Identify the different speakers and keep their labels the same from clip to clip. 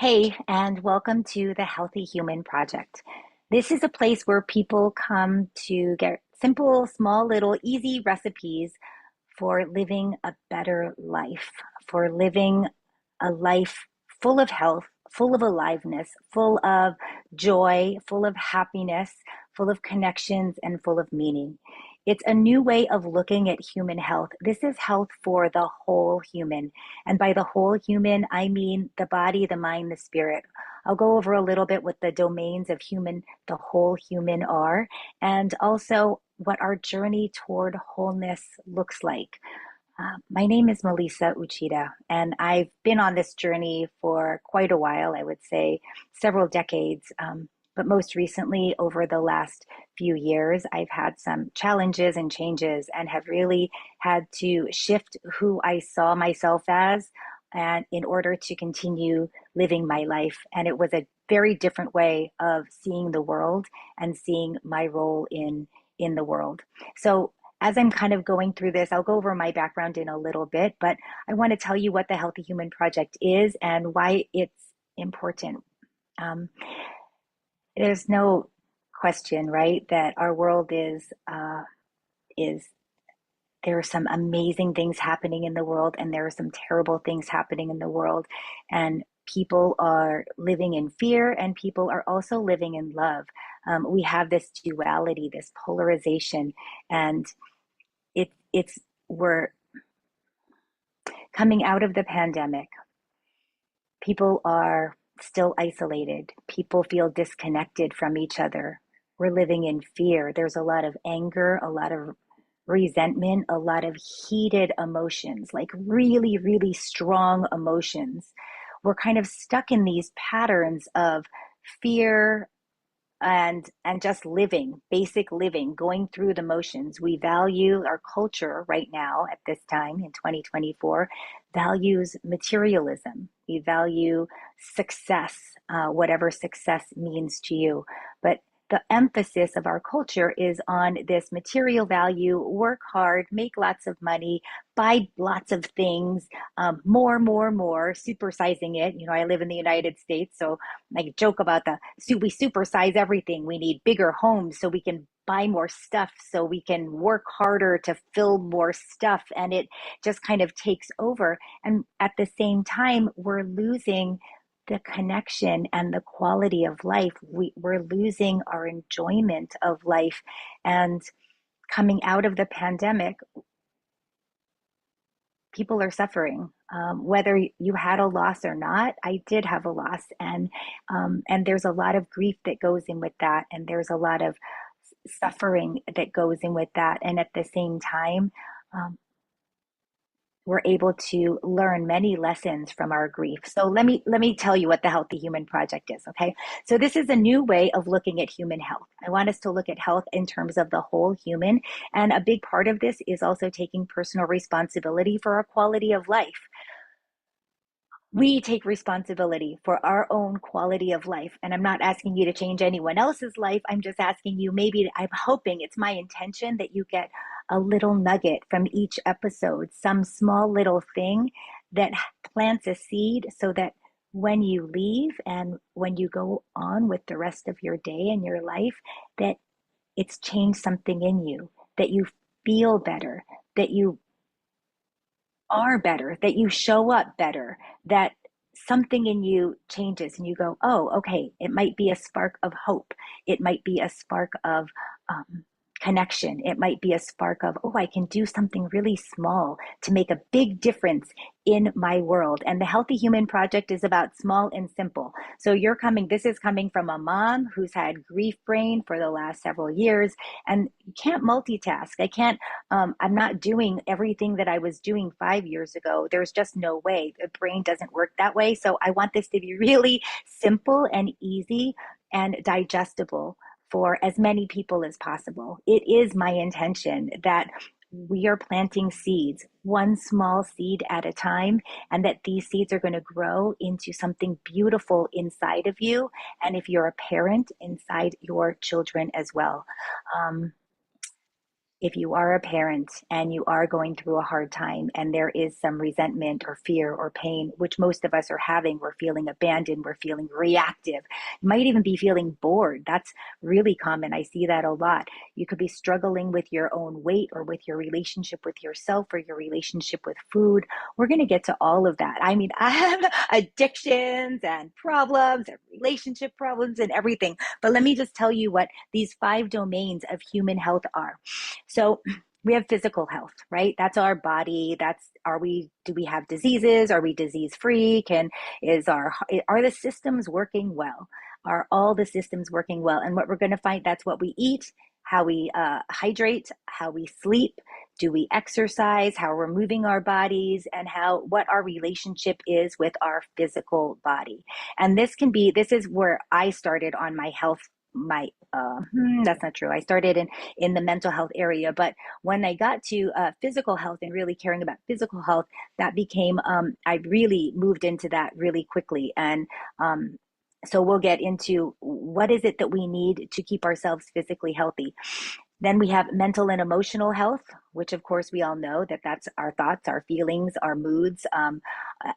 Speaker 1: Hey, and welcome to the Healthy Human Project. This is a place where people come to get simple, small, little, easy recipes for living a better life, for living a life full of health, full of aliveness, full of joy, full of happiness, full of connections, and full of meaning. It's a new way of looking at human health. This is health for the whole human. And by the whole human, I mean the body, the mind, the spirit. I'll go over a little bit what the domains of human, the whole human are, and also what our journey toward wholeness looks like. My name is Melisa Uchida, and I've been on this journey for quite a while, I would say several decades. But most recently, over the last few years, I've had some challenges and changes and have really had to shift who I saw myself as and in order to continue living my life. And it was a very different way of seeing the world and seeing my role in the world. So as I'm kind of going through this, I'll go over my background in a little bit, but I want to tell you what the Healthy Human Project is and why it's important. Um, there's no question, right, that our world is there are some amazing things happening in the world, and there are some terrible things happening in the world, and people are living in fear, and people are also living in love. We have this duality, this polarization, and it's we're coming out of the pandemic. People are still isolated. People feel disconnected from each other. We're living in fear. There's a lot of anger, a lot of resentment, a lot of heated emotions, like really, really strong emotions. We're kind of stuck in these patterns of fear, and just living, basic living, going through the motions. We value our culture right now at this time in 2024 values materialism. We value success, whatever success means to you. But the emphasis of our culture is on this material value: work hard, make lots of money, buy lots of things, more, supersizing it. You know, I live in the United States, so I joke about we supersize everything. We need bigger homes so we can buy more stuff, so we can work harder to fill more stuff, and it just kind of takes over. And at the same time, we're losing the connection and the quality of life. We're losing our enjoyment of life. And coming out of the pandemic, people are suffering. Whether you had a loss or not, I did have a loss, and there's a lot of grief that goes in with that, and there's a lot of suffering that goes in with that, and at the same time, um, we're able to learn many lessons from our grief. So let me tell you what the Healthy Human Project is, okay? So this is a new way of looking at human health. I want us to look at health in terms of the whole human, and a big part of this is also taking personal responsibility for our quality of life. We take responsibility for our own quality of life. And I'm not asking you to change anyone else's life. I'm just asking you, maybe I'm hoping, it's my intention that you get a little nugget from each episode, some small little thing that plants a seed so that when you leave and when you go on with the rest of your day and your life, that it's changed something in you, that you feel better, that you are better, that you show up better, that something in you changes and you go, oh, okay, it might be a spark of hope. It might be a spark of connection. It might be a spark of, oh, I can do something really small to make a big difference in my world. And the Healthy Human Project is about small and simple. So this is coming from a mom who's had grief brain for the last several years, and you can't multitask. I'm not doing everything that I was doing 5 years ago. There's just no way. The brain doesn't work that way. So I want this to be really simple and easy and digestible for as many people as possible. It is my intention that we are planting seeds, one small seed at a time, and that these seeds are going to grow into something beautiful inside of you. And if you're a parent, inside your children as well. Um, if you are a parent and you are going through a hard time and there is some resentment or fear or pain, which most of us are having, we're feeling abandoned, we're feeling reactive, you might even be feeling bored. That's really common. I see that a lot. You could be struggling with your own weight or with your relationship with yourself or your relationship with food. We're going to get to all of that. I mean, I have addictions and problems and relationship problems and everything. But let me just tell you what these 5 domains of human health are. So we have physical health, right? That's our body. Do we have diseases? Are we disease free? Are the systems working well? Are all the systems working well? And what we're going to find, that's what we eat, how we hydrate, how we sleep, do we exercise, how we're moving our bodies, and what our relationship is with our physical body. And this is where I started on my health. That's not true. I started in the mental health area, but when I got to physical health and really caring about physical health, that became I really moved into that really quickly. And so we'll get into what is it that we need to keep ourselves physically healthy. Then we have mental and emotional health, which of course we all know that that's our thoughts, our feelings, our moods,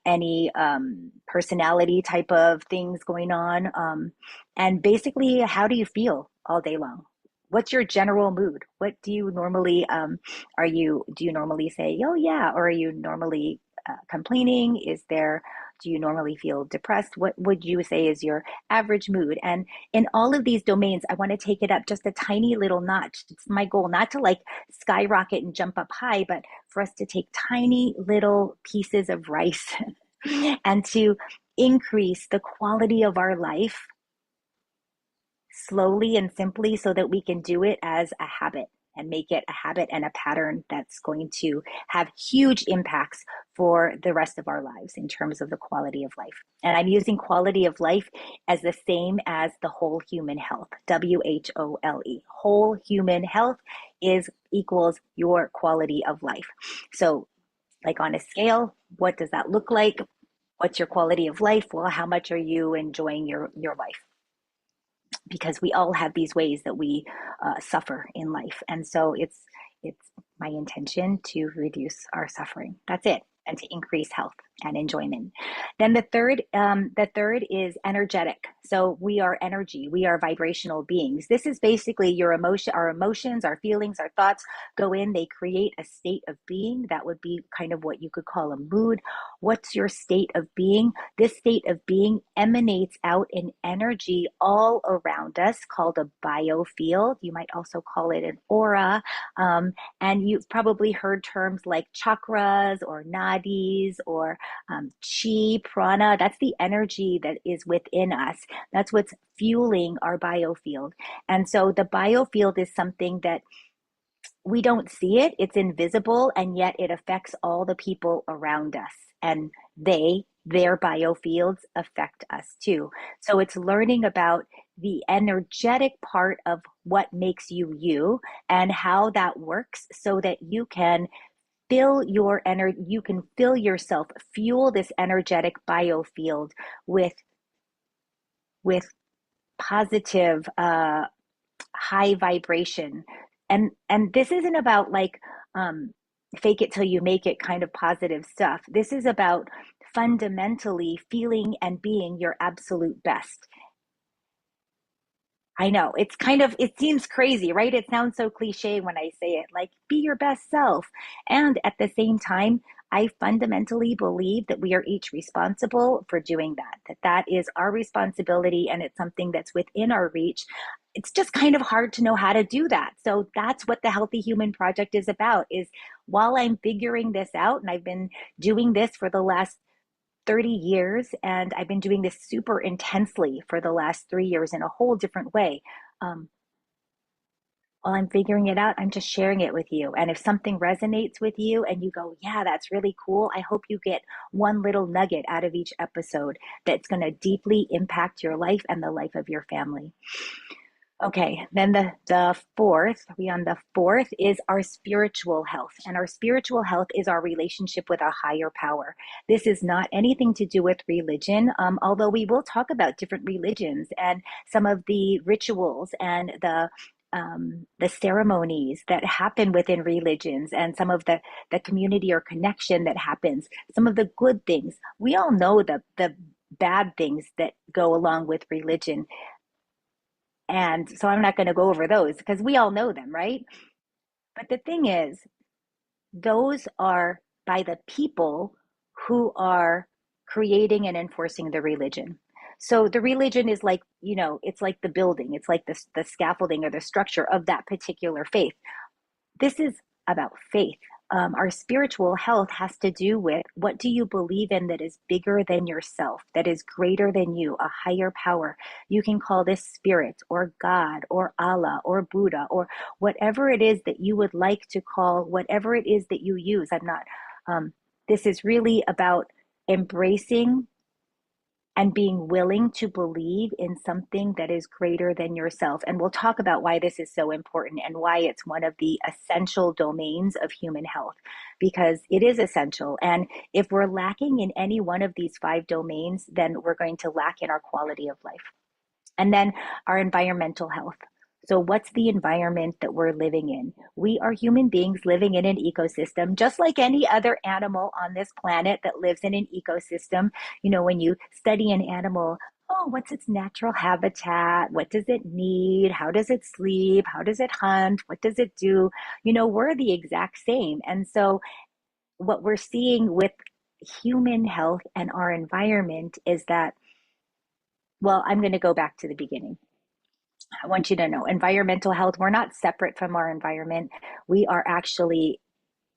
Speaker 1: any personality type of things going on. And basically, how do you feel all day long? What's your general mood? What do you normally, do you normally say, oh yeah, or are you normally complaining? Do you normally feel depressed? What would you say is your average mood? And in all of these domains, I want to take it up just a tiny little notch. It's my goal not to like skyrocket and jump up high, but for us to take tiny little pieces of rice and to increase the quality of our life slowly and simply so that we can do it as a habit and make it a habit and a pattern that's going to have huge impacts for the rest of our lives in terms of the quality of life. And I'm using quality of life as the same as the whole human health, WHOLE. Whole human health is equals your quality of life. So like on a scale, what does that look like? What's your quality of life? Well, how much are you enjoying your life? Because we all have these ways that we suffer in life, and so it's my intention to reduce our suffering. That's it, and to increase health and enjoyment. Then the third is energetic. So we are energy. We are vibrational beings. This is basically our emotions, our feelings, our thoughts go in. They create a state of being. That would be kind of what you could call a mood. What's your state of being? This state of being emanates out in energy all around us called a biofield. You might also call it an aura. And you've probably heard terms like chakras or nadis or chi, prana. That's the energy that is within us. That's what's fueling our biofield. And so the biofield is something that we don't see it, it's invisible, and yet it affects all the people around us. And their biofields affect us too. So it's learning about the energetic part of what makes you you and how that works so that you can fill your energy, you can fill yourself, fuel this energetic biofield with with positive high vibration. And this isn't about like fake it till you make it kind of positive stuff. This is about fundamentally feeling and being your absolute best. I know it seems crazy, right? It sounds so cliche when I say it, like be your best self. And at the same time, I fundamentally believe that we are each responsible for doing that, that is our responsibility and it's something that's within our reach. It's just kind of hard to know how to do that. So that's what the Healthy Human Project is about, is while I'm figuring this out, and I've been doing this for the last 30 years, and I've been doing this super intensely for the last 3 years in a whole different way. Um, while I'm figuring it out, I'm just sharing it with you. And if something resonates with you and you go, yeah, that's really cool, I hope you get one little nugget out of each episode that's going to deeply impact your life and the life of your family. Okay, then the fourth, we on the fourth is our spiritual health. And our spiritual health is our relationship with a higher power. This is not anything to do with religion, although we will talk about different religions and some of the rituals and the the ceremonies that happen within religions and some of the community or connection that happens, some of the good things. We all know the bad things that go along with religion. And so I'm not going to go over those because we all know them, right? But the thing is, those are by the people who are creating and enforcing the religion. So the religion is like, it's like the building, it's like the scaffolding or the structure of that particular faith. This is about faith. Our spiritual health has to do with what do you believe in that is bigger than yourself, that is greater than you, a higher power. You can call this spirit or God or Allah or Buddha or whatever it is that you would like to call, whatever it is that you use. Um, this is really about embracing and being willing to believe in something that is greater than yourself. And we'll talk about why this is so important and why it's one of the essential domains of human health, because it is essential. And if we're lacking in any one of these five domains, then we're going to lack in our quality of life. And then our environmental health. So, what's the environment that we're living in? We are human beings living in an ecosystem, just like any other animal on this planet that lives in an ecosystem. When you study an animal, oh, what's its natural habitat? What does it need? How does it sleep? How does it hunt? What does it do? We're the exact same. And so, what we're seeing with human health and our environment is that, well, I'm going to go back to the beginning. I want you to know environmental health, we're not separate from our environment. We are actually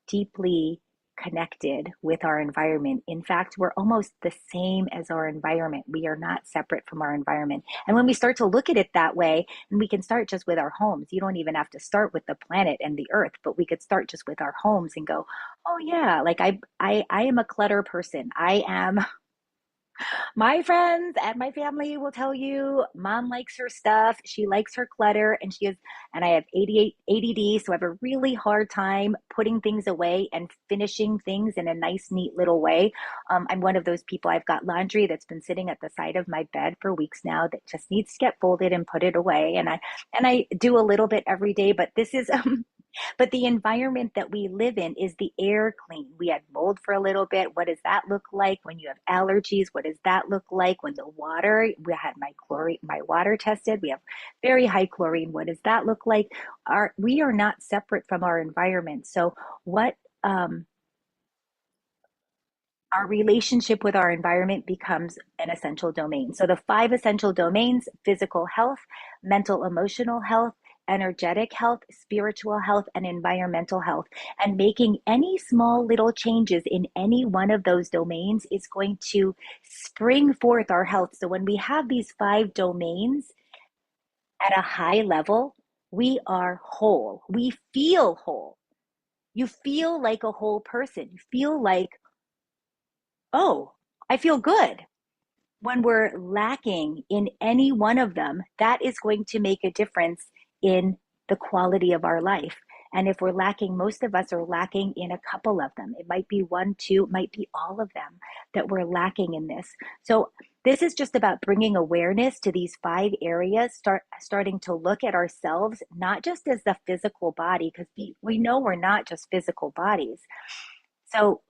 Speaker 1: deeply connected with our environment. In fact, we're almost the same as our environment. We are not separate from our environment. And when we start to look at it that way, and we can start just with our homes, you don't even have to start with the planet and the earth, but we could start just with our homes and go, oh yeah, like I am a clutter person. I am my friends and my family will tell you mom likes her stuff. She likes her clutter and I have 88 ADD. So I have a really hard time putting things away and finishing things in a nice, neat little way. I'm one of those people. I've got laundry that's been sitting at the side of my bed for weeks now that just needs to get folded and put it away. And I do a little bit every day, but this is, but the environment that we live in, is the air clean? We had mold for a little bit. What does that look like when you have allergies? What does that look like when the water, we had my water tested. We have very high chlorine. What does that look like? We are not separate from our environment. So what, our relationship with our environment becomes an essential domain. So the five essential domains: physical health, mental emotional health, energetic health, spiritual health, and environmental health. And making any small little changes in any one of those domains is going to spring forth our health. So when we have these five domains at a high level, we are whole. We feel whole. You feel like a whole person. You feel like, oh, I feel good. When we're lacking in any one of them, that is going to make a difference in the quality of our life. And if we're lacking, most of us are lacking in a couple of them. It might be one, two, it might be all of them that we're lacking in this. So this is just about bringing awareness to these five areas, starting to look at ourselves, not just as the physical body, because we know we're not just physical bodies. So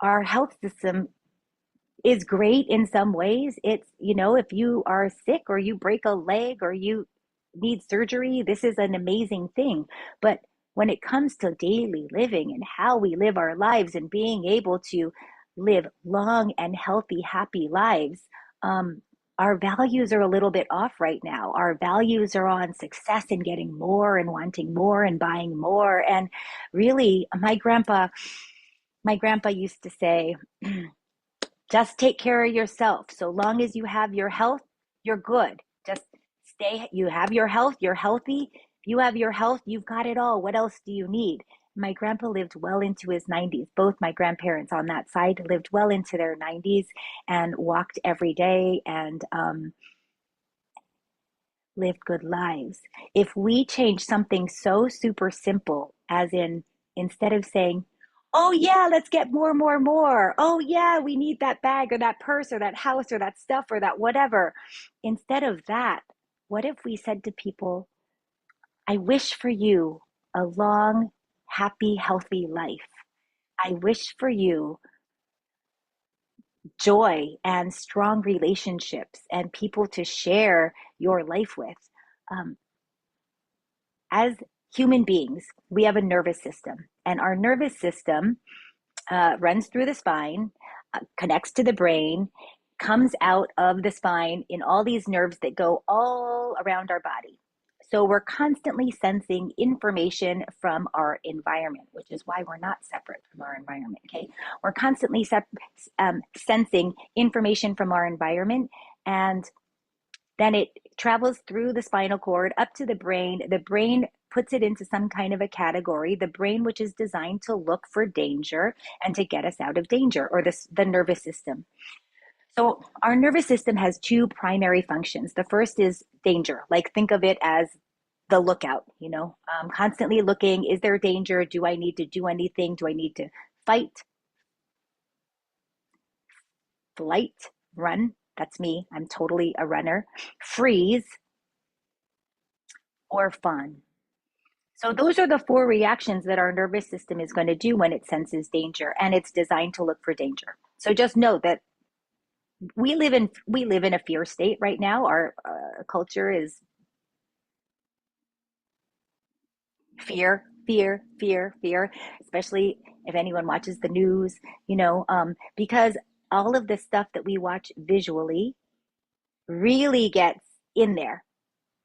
Speaker 1: our health system is great in some ways. If you are sick or you break a leg or you need surgery, this is an amazing thing. But when it comes to daily living and how we live our lives and being able to live long and healthy, happy lives, our values are a little bit off right now. Our values are on success and getting more and wanting more and buying more. And really, my grandpa used to say, just take care of yourself. So long as you have your health, you're good. Just you have your health, you're healthy. If you have your health, you've got it all. What else do you need? My grandpa lived well into his 90s. Both my grandparents on that side lived well into their 90s and walked every day and lived good lives. If we change something so super simple, as in, instead of saying, oh yeah, let's get more, more, more. Oh yeah, we need that bag or that purse or that house or that stuff or that whatever. Instead of that, what if we said to people, I wish for you a long, happy, healthy life. I wish for you joy and strong relationships and people to share your life with. Um, as human beings, we have a nervous system, and our nervous system runs through the spine, connects to the brain, comes out of the spine in all these nerves that go all around our body. So we're constantly sensing information from our environment, which is why we're not separate from our environment. Okay, we're constantly sensing information from our environment, and then it travels through the spinal cord up to the brain. The brain puts it into some kind of a category, the brain, which is designed to look for danger and to get us out of danger, or the nervous system. So our nervous system has two primary functions. The first is danger. Like, think of it as the lookout, constantly looking, is there danger? Do I need to do anything? Do I need to fight, flight, run? That's me. I'm totally a runner. Freeze, or fun. So those are the four reactions that our nervous system is going to do when it senses danger, and it's designed to look for danger. So just know that we live in a fear state right now. Our culture is fear, fear, fear, fear, especially if anyone watches the news, because all of the stuff that we watch visually really gets in there,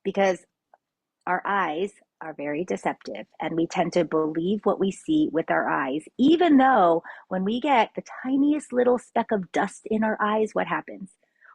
Speaker 1: because our eyes are very deceptive, and we tend to believe what we see with our eyes, even though when we get the tiniest little speck of dust in our eyes, what happens?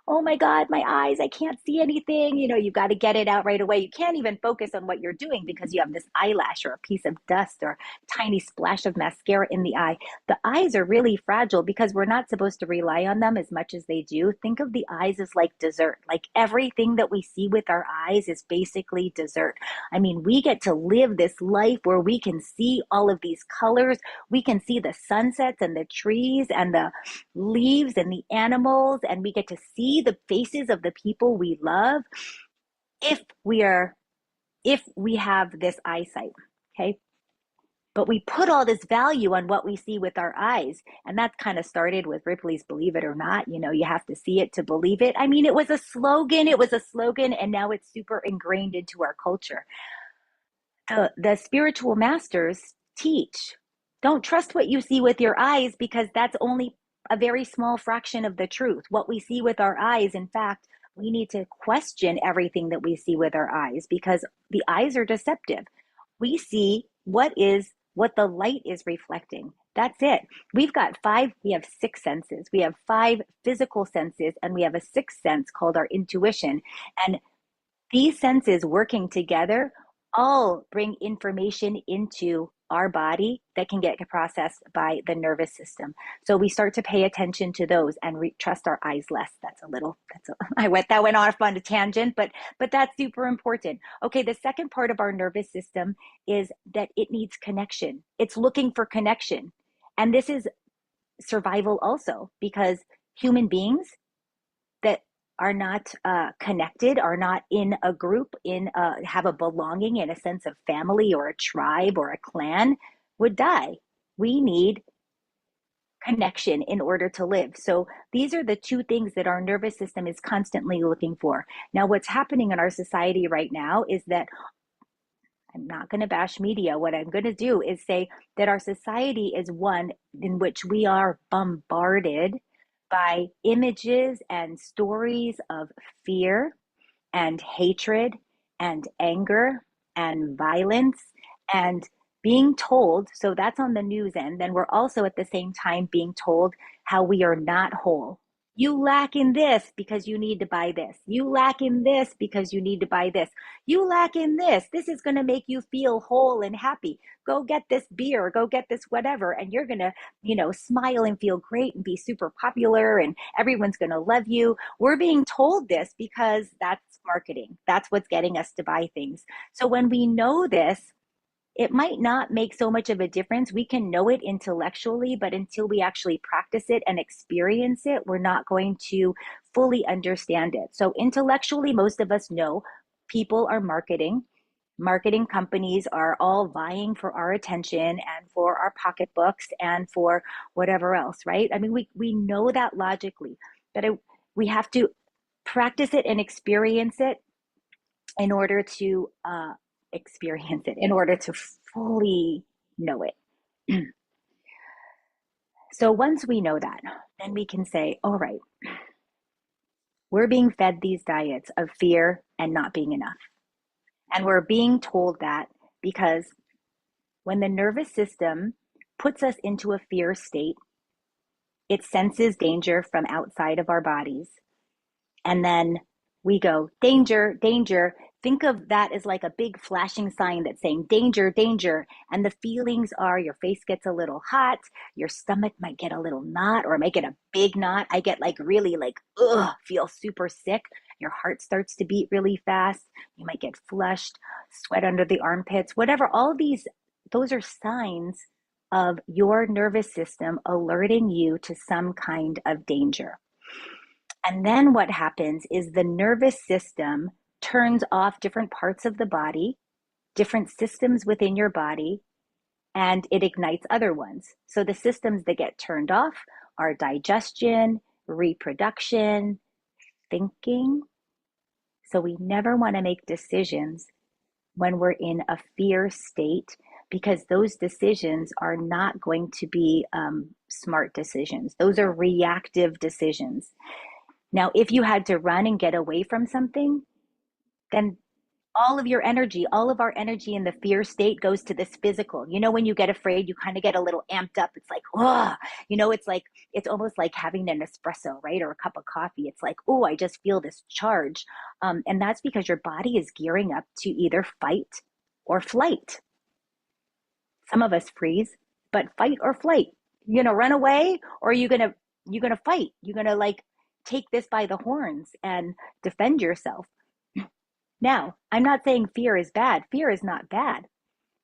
Speaker 1: Oh my God, my eyes, I can't see anything. You got to get it out right away. You can't even focus on what you're doing because you have this eyelash or a piece of dust or a tiny splash of mascara in the eye. The eyes are really fragile because we're not supposed to rely on them as much as they do. Think of the eyes as like dessert. Like, everything that we see with our eyes is basically dessert. I mean, we get to live this life where we can see all of these colors. We can see the sunsets and the trees and the leaves and the animals, and we get to see the faces of the people we love if we have this eyesight. Okay. But we put all this value on what we see with our eyes. And that kind of started with Ripley's Believe It or Not. You have to see it to believe it. I mean, it was a slogan. And now it's super ingrained into our culture. The spiritual masters teach, don't trust what you see with your eyes, because that's only a very small fraction of the truth. What we see with our eyes, in fact, we need to question everything that we see with our eyes, because the eyes are deceptive. We see what the light is reflecting. That's it. We have six senses. We have five physical senses, and we have a sixth sense called our intuition. And these senses working together all bring information into our body that can get processed by the nervous system. So we start to pay attention to those and trust our eyes less. That went off on a tangent, but that's super important. Okay, the second part of our nervous system is that it needs connection. It's looking for connection. And this is survival also, because human beings that are not connected, are not in a group, have a belonging in a sense of family or a tribe or a clan, would die. We need connection in order to live. So these are the two things that our nervous system is constantly looking for. Now, what's happening in our society right now is that, I'm not going to bash media. What I'm going to do is say that our society is one in which we are bombarded by images and stories of fear and hatred and anger and violence and being told. So that's on the news end. Then we're also at the same time being told how we are not whole. You lack in this because you need to buy this. You lack in this because you need to buy this. You lack in this. This is going to make you feel whole and happy. Go get this beer, go get this whatever, and you're going to, smile and feel great and be super popular, and everyone's going to love you. We're being told this because that's marketing. That's what's getting us to buy things. So when we know this, it might not make so much of a difference. We can know it intellectually, but until we actually practice it and experience it, we're not going to fully understand it. So intellectually, most of us know people are marketing. Marketing companies are all vying for our attention and for our pocketbooks and for whatever else, right? I mean, we know that logically, but we have to practice it and experience it in order to experience it, in order to fully know it. So once we know that, then we can say, all right, we're being fed these diets of fear and not being enough. And we're being told that because when the nervous system puts us into a fear state, it senses danger from outside of our bodies. And then we go, danger, danger. Think of that as like a big flashing sign that's saying danger, danger. And the feelings are your face gets a little hot, your stomach might get a little knot or might get a big knot. I get like really like, ugh, feel super sick. Your heart starts to beat really fast. You might get flushed, sweat under the armpits, whatever. All these, those are signs of your nervous system alerting you to some kind of danger. And then what happens is the nervous system turns off different parts of the body, different systems within your body, and it ignites other ones. So the systems that get turned off are digestion, reproduction, thinking. So we never want to make decisions when we're in a fear state because those decisions are not going to be smart decisions. Those are reactive decisions. Now, if you had to run and get away from something, then all of your energy, all of our energy in the fear state goes to this physical. You know, when you get afraid, you kind of get a little amped up. It's like, oh, you know, it's like, it's almost like having an espresso, right? Or a cup of coffee. It's like, oh, I just feel this charge. And that's because your body is gearing up to either fight or flight. Some of us freeze, but fight or flight. You're gonna run away, or you're gonna fight. You're gonna like take this by the horns and defend yourself. Now, I'm not saying fear is bad. Fear is not bad.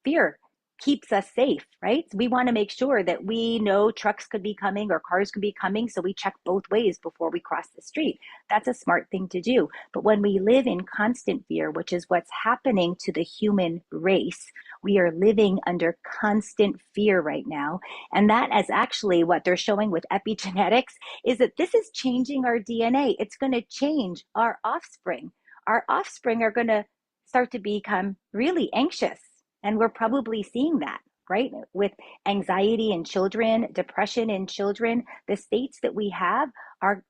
Speaker 1: Fear keeps us safe, right? We want to make sure that we know trucks could be coming or cars could be coming, so we check both ways before we cross the street. That's a smart thing to do. But when we live in constant fear, which is what's happening to the human race, we are living under constant fear right now. And that is actually what they're showing with epigenetics is that this is changing our DNA. It's going to change our offspring. Our offspring are going to start to become really anxious. And we're probably seeing that, right? With anxiety in children, depression in children, the states that we have are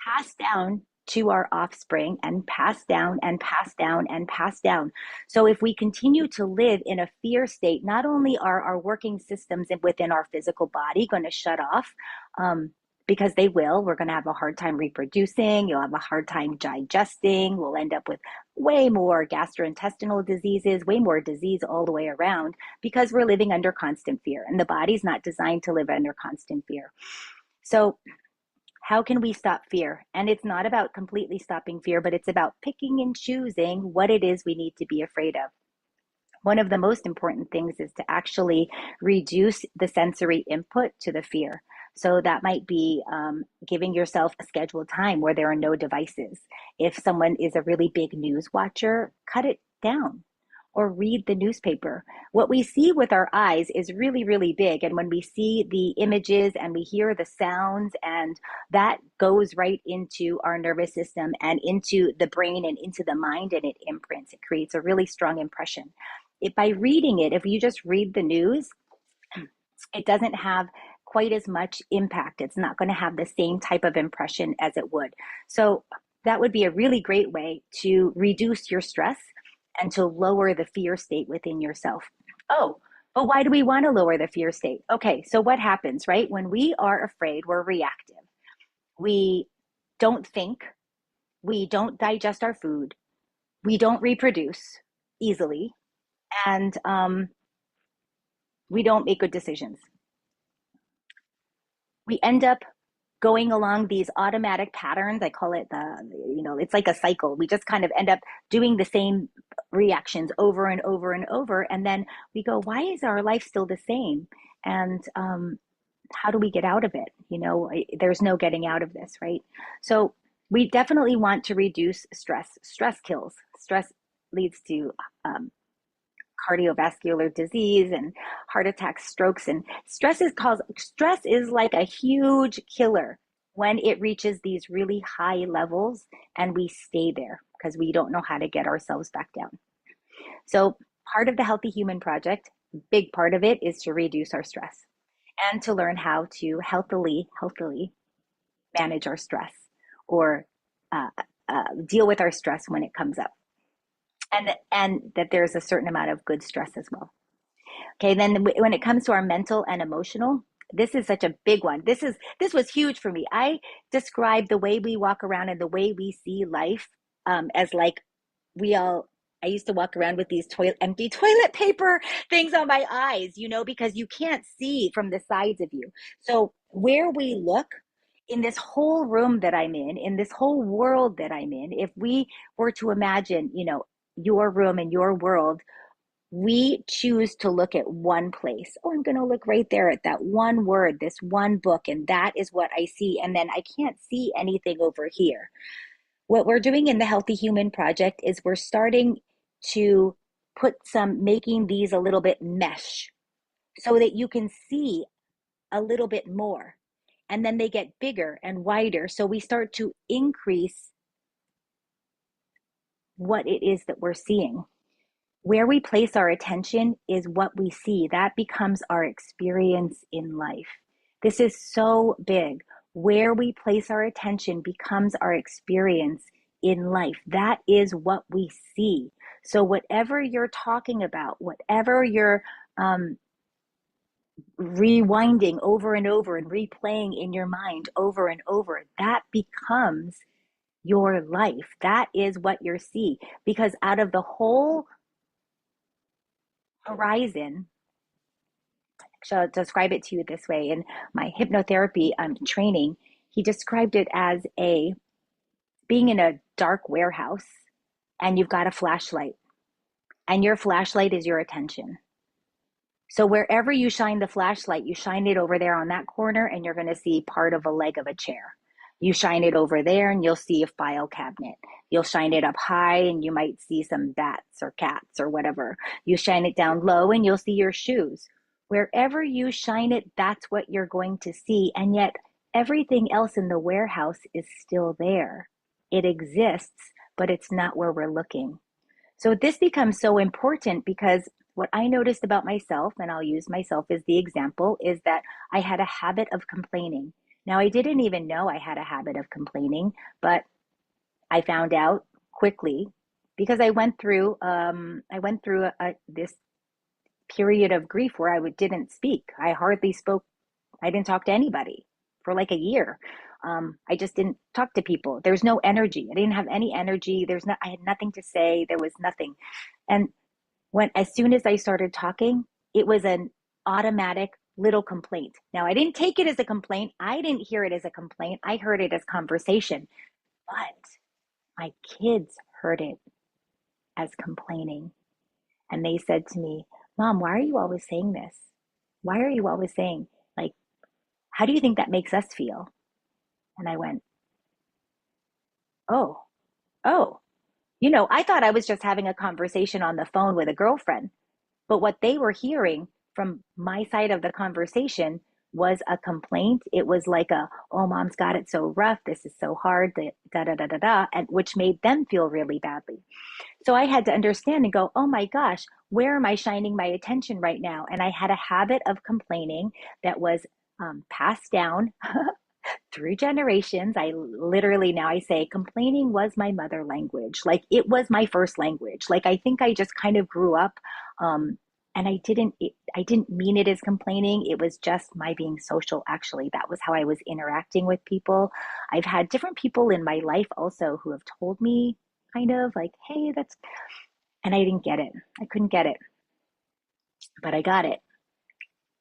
Speaker 1: passed down to our offspring and passed down and passed down and passed down. So if we continue to live in a fear state, not only are our working systems within our physical body going to shut off, because they will. We're going to have a hard time reproducing. You'll have a hard time digesting. We'll end up with way more gastrointestinal diseases, way more disease all the way around because we're living under constant fear. And the body's not designed to live under constant fear. So how can we stop fear? And it's not about completely stopping fear, but it's about picking and choosing what it is we need to be afraid of. One of the most important things is to actually reduce the sensory input to the fear. So that might be giving yourself a scheduled time where there are no devices. If someone is a really big news watcher, cut it down or read the newspaper. What we see with our eyes is really, really big. And when we see the images and we hear the sounds, and that goes right into our nervous system and into the brain and into the mind, and it imprints. It creates a really strong impression. By reading it, if you just read the news, it doesn't have quite as much impact. It's not going to have the same type of impression as it would. So that would be a really great way to reduce your stress and to lower the fear state within yourself. Oh, but why do we want to lower the fear state? Okay, so what happens, right? When we are afraid, we're reactive. We don't think, we don't digest our food, we don't reproduce easily, and we don't make good decisions. We end up going along these automatic patterns. I call it it's like a cycle. We just kind of end up doing the same reactions over and over and over. And then we go, why is our life still the same? And how do we get out of it? There's no getting out of this, right? So we definitely want to reduce stress. Stress kills. Stress leads to cardiovascular disease and heart attacks, strokes, and stress is like a huge killer when it reaches these really high levels and we stay there because we don't know how to get ourselves back down. So part of the Healthy Human Project, big part of it is to reduce our stress and to learn how to healthily manage our stress or uh, deal with our stress when it comes up, and that there's a certain amount of good stress as well. Okay, then when it comes to our mental and emotional, this is such a big one. This was huge for me. I describe the way we walk around and the way we see life as like we all. I used to walk around with these empty toilet paper things on my eyes, because you can't see from the sides of you. So where we look in this whole room that I'm in this whole world that I'm in, if we were to imagine, your room and your world, we choose to look at one place. Oh, I'm going to look right there at that one word, this one book, and that is what I see. And then I can't see anything over here. What we're doing in the Healthy Human Project is we're starting to making these a little bit mesh so that you can see a little bit more. And then they get bigger and wider. So we start to increase what it is that we're seeing. Where we place our attention is what we see. That becomes our experience in life. This is so big. Where we place our attention becomes our experience in life. That is what we see. So whatever you're talking about, whatever you're rewinding over and over and replaying in your mind over and over, that becomes your life. That is what you're seeing. Because out of the whole horizon, I'll describe it to you this way. In my hypnotherapy training, he described it as being in a dark warehouse and you've got a flashlight, and your flashlight is your attention. So wherever you shine the flashlight, you shine it over there on that corner and you're going to see part of a leg of a chair. You shine it over there and you'll see a file cabinet. You'll shine it up high and you might see some bats or cats or whatever. You shine it down low and you'll see your shoes. Wherever you shine it, that's what you're going to see. And yet everything else in the warehouse is still there. It exists, but it's not where we're looking. So this becomes so important because what I noticed about myself, and I'll use myself as the example, is that I had a habit of complaining. Now, I didn't even know I had a habit of complaining, but I found out quickly because I went through this period of grief where I didn't speak. I hardly spoke. I didn't talk to anybody for like a year. I just didn't talk to people. There's no energy. I didn't have any energy. I had nothing to say. There was nothing. And as soon as I started talking, it was an automatic little complaint. Now, I didn't take it as a complaint. I didn't hear it as a complaint. I heard it as conversation. But my kids heard it as complaining. And they said to me, Mom, why are you always saying this? Why are you always saying, like, how do you think that makes us feel? And I went, oh, oh, I thought I was just having a conversation on the phone with a girlfriend. But what they were hearing from my side of the conversation was a complaint. It was like oh, Mom's got it so rough. This is so hard, da da da da da, and which made them feel really badly. So I had to understand and go, oh my gosh, where am I shining my attention right now? And I had a habit of complaining that was passed down through generations. I literally now I say complaining was my mother language. Like it was my first language. Like I think I just kind of grew up and I didn't mean it as complaining. It was just my being social. Actually, that was how I was interacting with people. I've had different people in my life also who have told me kind of like, hey, and I didn't get it. I couldn't get it, but I got it.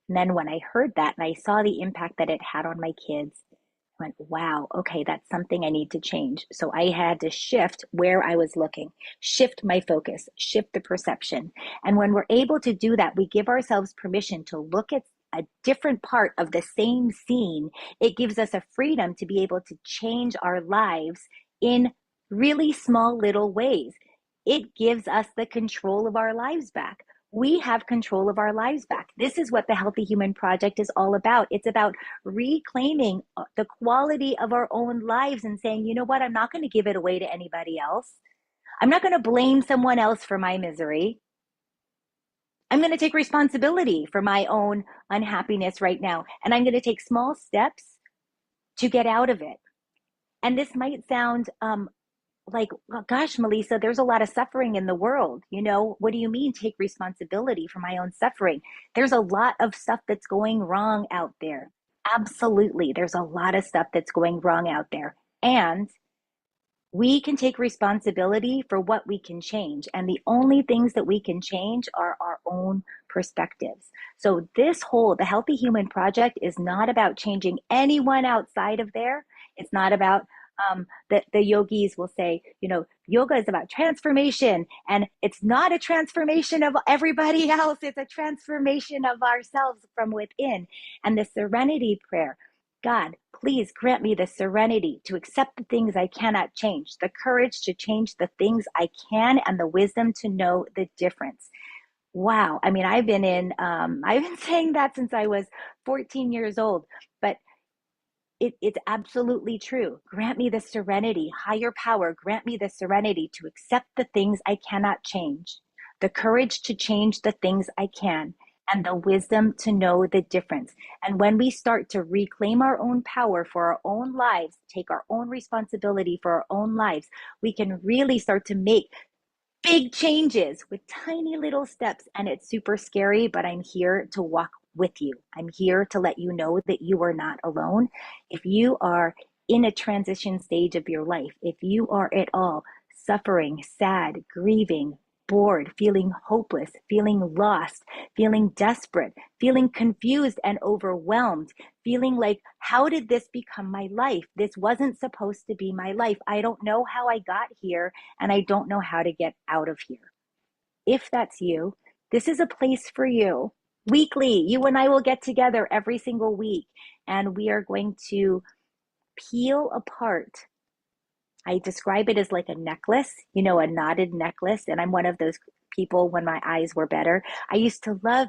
Speaker 1: And then when I heard that and I saw the impact that it had on my kids, I went, wow, okay, that's something I need to change. So I had to shift where I was looking, shift my focus, shift the perception. And when we're able to do that, we give ourselves permission to look at a different part of the same scene. It gives us a freedom to be able to change our lives in really small little ways. It gives us the control of our lives back. We have control of our lives back. This is what the Healthy Human Project is all about. It's about reclaiming the quality of our own lives and saying, you know what, I'm not going to give it away to anybody else. I'm not going to blame someone else for my misery. I'm going to take responsibility for my own unhappiness right now. And I'm going to take small steps to get out of it. And this might sound like, well, gosh, Melisa, there's a lot of suffering in the world. What do you mean take responsibility for my own suffering? There's a lot of stuff that's going wrong out there. Absolutely. There's a lot of stuff that's going wrong out there. And we can take responsibility for what we can change. And the only things that we can change are our own perspectives. So, the Healthy Human Project is not about changing anyone outside of there. It's not about, the yogis will say, yoga is about transformation. And it's not a transformation of everybody else, it's a transformation of ourselves from within. And the serenity prayer, God, please grant me the serenity to accept the things I cannot change, the courage to change the things I can, and the wisdom to know the difference. Wow. I mean, I've been saying that since I was 14 years old, but it's absolutely true. Grant me the serenity, higher power, grant me the serenity to accept the things I cannot change, the courage to change the things I can, and the wisdom to know the difference. And when we start to reclaim our own power for our own lives, take our own responsibility for our own lives, we can really start to make big changes with tiny little steps. And it's super scary, but I'm here to walk with you. I'm here to let you know that you are not alone. If you are in a transition stage of your life, if you are at all suffering, sad, grieving, bored, feeling hopeless, feeling lost, feeling desperate, feeling confused and overwhelmed, feeling like, how did this become my life? This wasn't supposed to be my life. I don't know how I got here, and I don't know how to get out of here. If that's you, this is a place for you. Weekly, you and I will get together every single week, and we are going to peel apart. I describe it as like a necklace, a knotted necklace. And I'm one of those people when my eyes were better. I used to love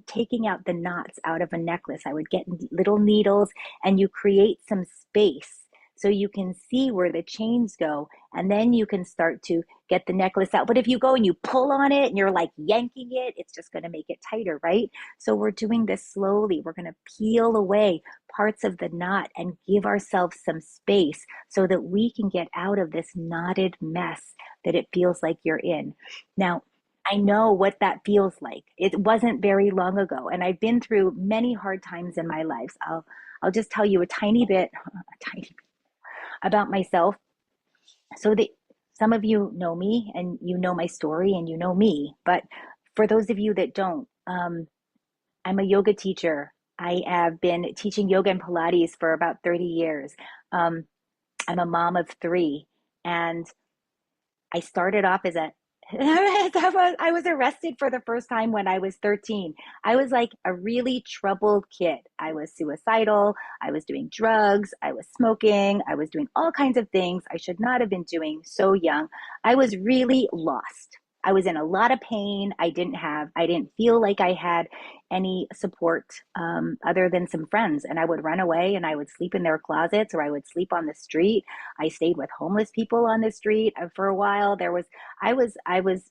Speaker 1: taking out the knots out of a necklace. I would get little needles and you create some space so you can see where the chains go. And then you can start to get the necklace out. But if you go and you pull on it and you're like yanking it, it's just going to make it tighter, right? So we're doing this slowly. We're going to peel away parts of the knot and give ourselves some space so that we can get out of this knotted mess that it feels like you're in. Now, I know what that feels like. It wasn't very long ago, and I've been through many hard times in my life. I'll just tell you a tiny bit, about myself, so that some of you know me and you know my story and you know me. But for those of you that don't, I'm a yoga teacher. I have been teaching yoga and Pilates for about 30 years. Um, I'm a mom of three, and I started off as a I was arrested for the first time when I was 13. I was like a really troubled kid. I was suicidal. I was doing drugs. I was smoking. I was doing all kinds of things I should not have been doing so young. I was really lost. I was in a lot of pain. I didn't feel like I had any support, other than some friends. And I would run away and I would sleep in their closets or I would sleep on the street. I stayed with homeless people on the street for a while. I was, I was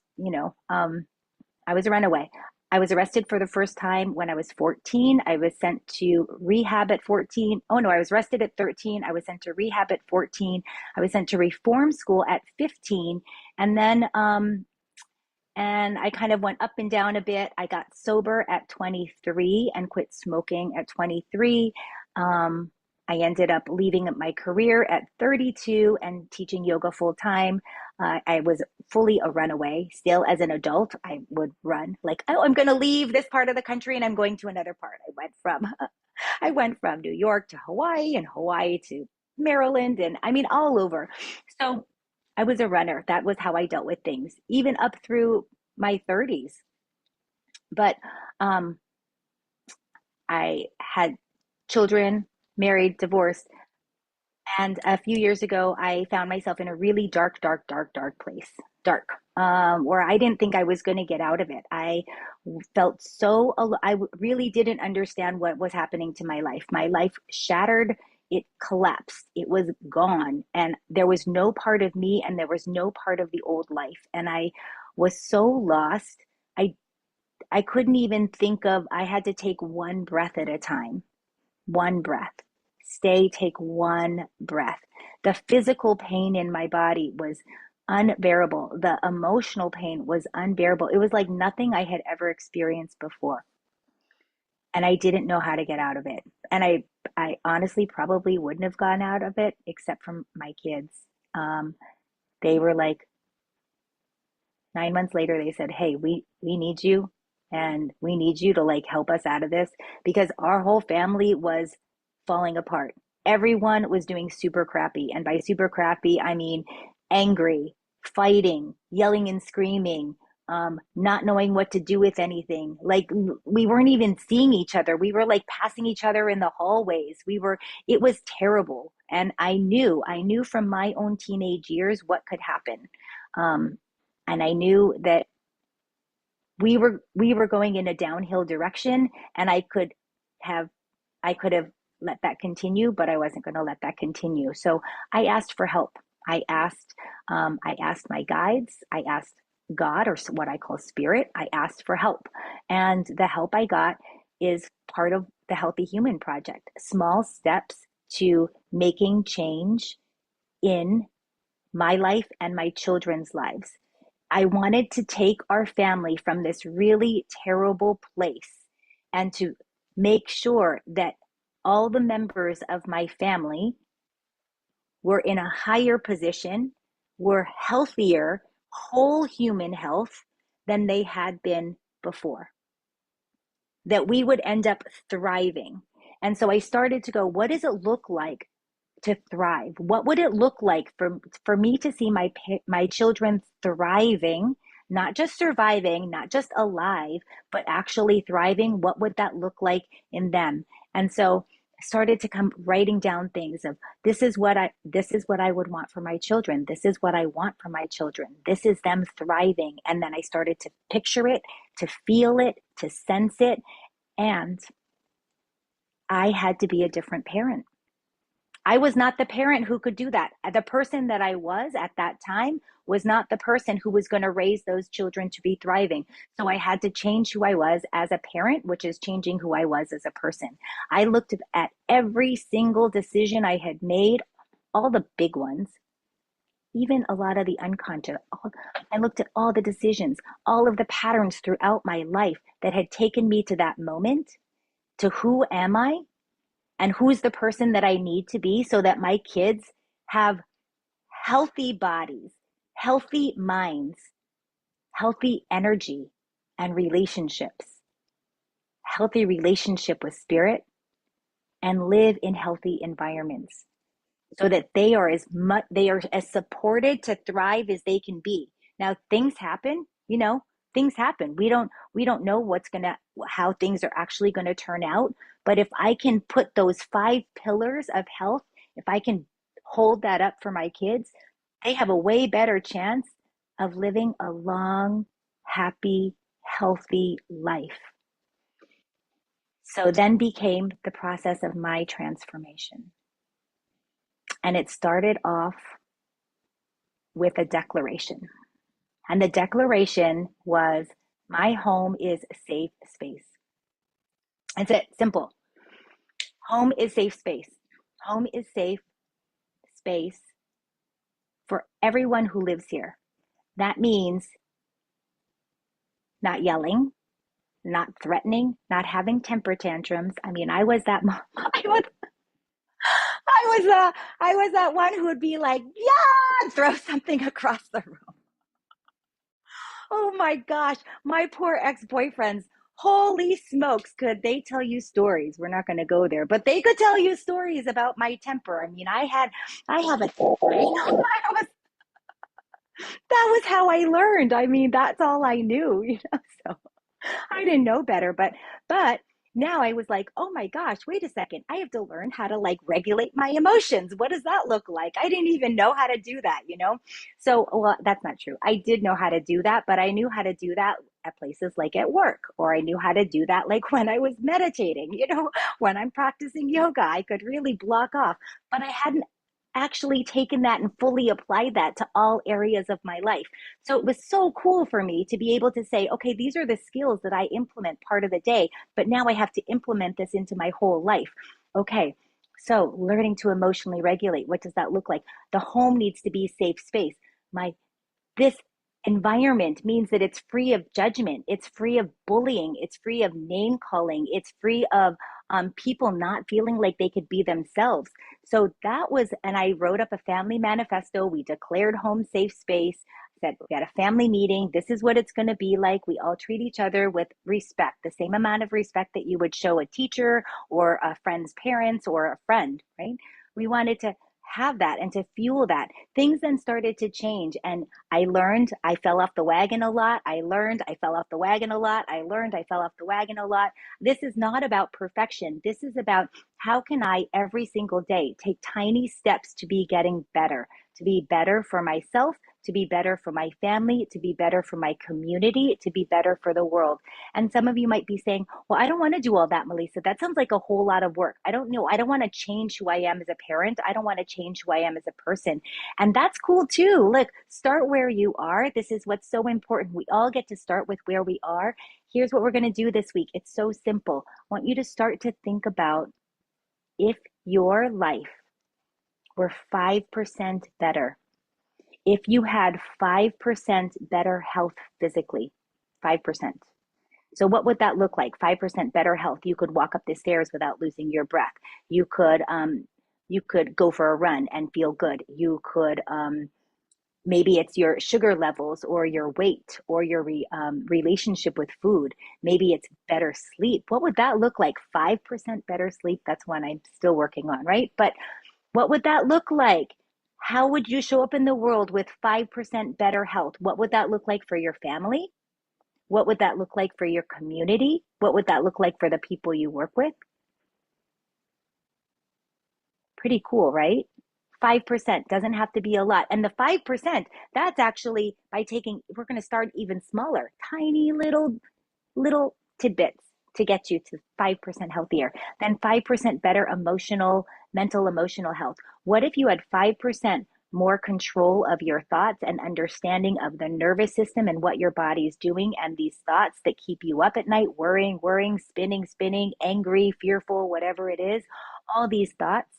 Speaker 1: a runaway. I was arrested for the first time when I was 14. I was sent to rehab at 14. Oh no, I was arrested at 13. I was sent to rehab at 14. I was sent to reform school at 15. And then, and I kind of went up and down a bit. I got sober at 23 and quit smoking at 23. I ended up leaving my career at 32 and teaching yoga full time. I was fully a runaway. Still, as an adult, I would run like, oh, I'm going to leave this part of the country and I'm going to another part. I went from New York to Hawaii and Hawaii to Maryland, and I mean all over. So I was a runner. That was how I dealt with things, even up through my 30s. But um, I had children, married, divorced. And a few years ago, I found myself in a really dark, dark, dark, dark place. Dark, where I didn't think I was going to get out of it. I felt so, I really didn't understand what was happening to my life. My life shattered, it collapsed, it was gone. And there was no part of me and there was no part of the old life. And I was so lost. I I couldn't even think of, I had to take one breath at a time, one breath. Stay, take one breath. The physical pain in my body was unbearable. The emotional pain was unbearable. It was like nothing I had ever experienced before. And I didn't know how to get out of it. And I honestly probably wouldn't have gone out of it except from my kids. Um, they were like, 9 months later, they said, "Hey, we need you, and we need you to like help us out of this because our whole family was falling apart. Everyone was doing super crappy, and by super crappy, I mean angry, fighting, yelling and screaming, not knowing what to do with anything. Like we weren't even seeing each other. We were like passing each other in the hallways. It was terrible, and I knew from my own teenage years what could happen." Um, and I knew that we were going in a downhill direction, and have I could have let that continue, but I wasn't going to let that continue. So I asked for help. I asked my guides. I asked God, or what I call spirit. I asked for help, and the help I got is part of the Healthy Human Project. Small steps to making change in my life and my children's lives. I wanted to take our family from this really terrible place and to make sure that all the members of my family were in a higher position, were healthier, whole human health than they had been before, that we would end up thriving. And so I started to go, what does it look like to thrive? What would it look like for me to see my children thriving, not just surviving, not just alive, but actually thriving? What would that look like in them? And so I started to come writing down things of, this is what I would want for my children. This is what I want for my children. This is them thriving. And then I started to picture it, to feel it, to sense it, and I had to be a different parent. I was not the parent who could do that. The person that I was at that time was not the person who was going to raise those children to be thriving. So I had to change who I was as a parent, which is changing who I was as a person. I looked at every single decision I had made, all the big ones, even a lot of the unconscious. I looked at all the decisions, all of the patterns throughout my life that had taken me to that moment, to who am I? And who's the person that I need to be so that my kids have healthy bodies, healthy minds, healthy energy and relationships, healthy relationship with spirit, and live in healthy environments so that they are as supported to thrive as they can be. Now things happen, things happen. We don't know how things are actually going to turn out, but if I can put those 5 pillars of health, if I can hold that up for my kids, they have a way better chance of living a long, happy, healthy life. So then became the process of my transformation. And it started off with a declaration. And the declaration was, my home is a safe space. It's it, simple. Home is safe space. Home is safe space for everyone who lives here. That means not yelling, not threatening, not having temper tantrums. I mean, I was that mom. I was that one who would be like, yeah, and throw something across the room. Oh my gosh, my poor ex-boyfriends. Holy smokes, could they tell you stories? We're not going to go there, but they could tell you stories about my temper. I mean, I have a temper. That was how I learned. I mean, that's all I knew. So I didn't know better, but now I was like, oh my gosh, wait a second. I have to learn how to like regulate my emotions. What does that look like? I didn't even know how to do that, you know? So, well, that's not true. I did know how to do that, but I knew how to do that at places like at work, or I knew how to do that like when I was meditating, you know, when I'm practicing yoga, I could really block off, but I hadn't actually taken that and fully applied that to all areas of my life. So it was so cool for me to be able to say, okay, these are the skills that I implement part of the day, but now I have to implement this into my whole life. Okay, so learning to emotionally regulate, what does that look like? The home needs to be a safe space. My this environment means that it's free of judgment, it's free of bullying, it's free of name calling, it's free of people not feeling like they could be themselves. So that was, and I wrote up a family manifesto. We declared home safe space, said we had a family meeting. This is what it's going to be like. We all treat each other with respect, the same amount of respect that you would show a teacher or a friend's parents or a friend, right? We wanted to have that and to fuel that. Things then started to change, and I learned I fell off the wagon a lot. I learned I fell off the wagon a lot. I learned I fell off the wagon a lot. This is not about perfection. This is about how can I every single day take tiny steps to be getting better, to be better for myself, to be better for my family, to be better for my community, to be better for the world. And some of you might be saying, well, I don't want to do all that, Melisa. That sounds like a whole lot of work. I don't know. I don't want to change who I am as a parent. I don't want to change who I am as a person. And that's cool too. Look, start where you are. This is what's so important. We all get to start with where we are. Here's what we're going to do this week. It's so simple. I want you to start to think about if your life were 5% better, if you had 5% better health physically, 5%. So what would that look like? 5% better health. You could walk up the stairs without losing your breath. You could go for a run and feel good. You could maybe it's your sugar levels or your weight or your relationship with food. Maybe it's better sleep. What would that look like? 5% better sleep. That's one I'm still working on, right? But what would that look like? How would you show up in the world with 5% better health? What would that look like for your family? What would that look like for your community? What would that look like for the people you work with? Pretty cool, right? 5% doesn't have to be a lot. And the 5%, that's actually by taking, we're going to start even smaller, tiny little tidbits to get you to 5% healthier, then 5% better mental emotional health. What if you had 5% more control of your thoughts and understanding of the nervous system and what your body is doing, and these thoughts that keep you up at night, worrying, spinning, angry, fearful, whatever it is, all these thoughts,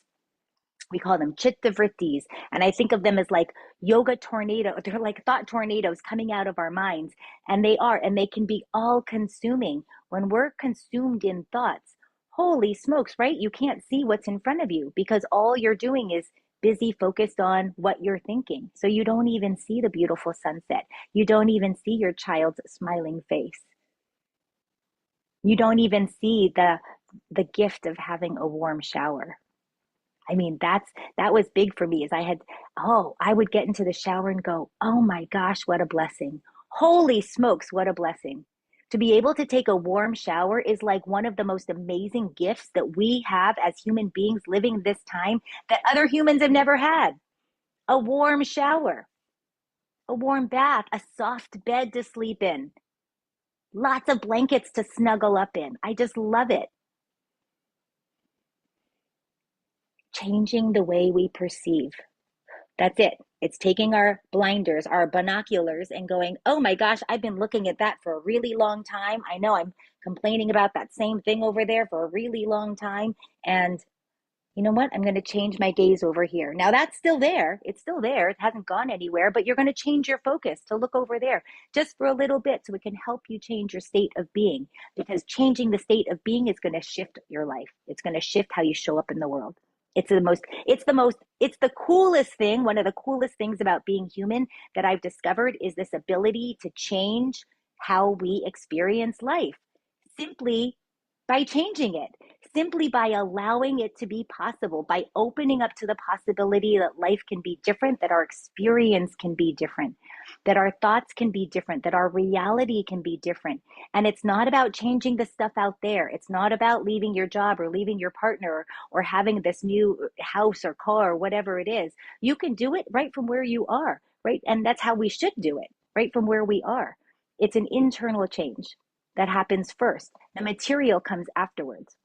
Speaker 1: we call them chitta vrittis, and I think of them as like yoga tornado. They're like thought tornadoes coming out of our minds, and they are, and they can be all consuming. When we're consumed in thoughts, holy smokes, right? You can't see what's in front of you because all you're doing is busy focused on what you're thinking. So you don't even see the beautiful sunset. You don't even see your child's smiling face. You don't even see the gift of having a warm shower. I mean, that was big for me. Is I would get into the shower and go, oh my gosh, what a blessing. Holy smokes, what a blessing. To be able to take a warm shower is like one of the most amazing gifts that we have as human beings living this time that other humans have never had. A warm shower, a warm bath, a soft bed to sleep in, lots of blankets to snuggle up in. I just love it. Changing the way we perceive. That's it. It's taking our blinders, our binoculars, and going, oh my gosh, I've been looking at that for a really long time. I know I'm complaining about that same thing over there for a really long time. And you know what? I'm going to change my gaze over here. Now that's still there. It's still there. It hasn't gone anywhere, but you're going to change your focus to look over there just for a little bit so it can help you change your state of being, because changing the state of being is going to shift your life. It's going to shift how you show up in the world. It's the coolest thing. One of the coolest things about being human that I've discovered is this ability to change how we experience life simply by changing it, simply by allowing it to be possible, by opening up to the possibility that life can be different, that our experience can be different, that our thoughts can be different, that our reality can be different. And it's not about changing the stuff out there. It's not about leaving your job or leaving your partner or having this new house or car or whatever it is. You can do it right from where you are, right? And that's how we should do it, right from where we are. It's an internal change that happens first. The material comes afterwards.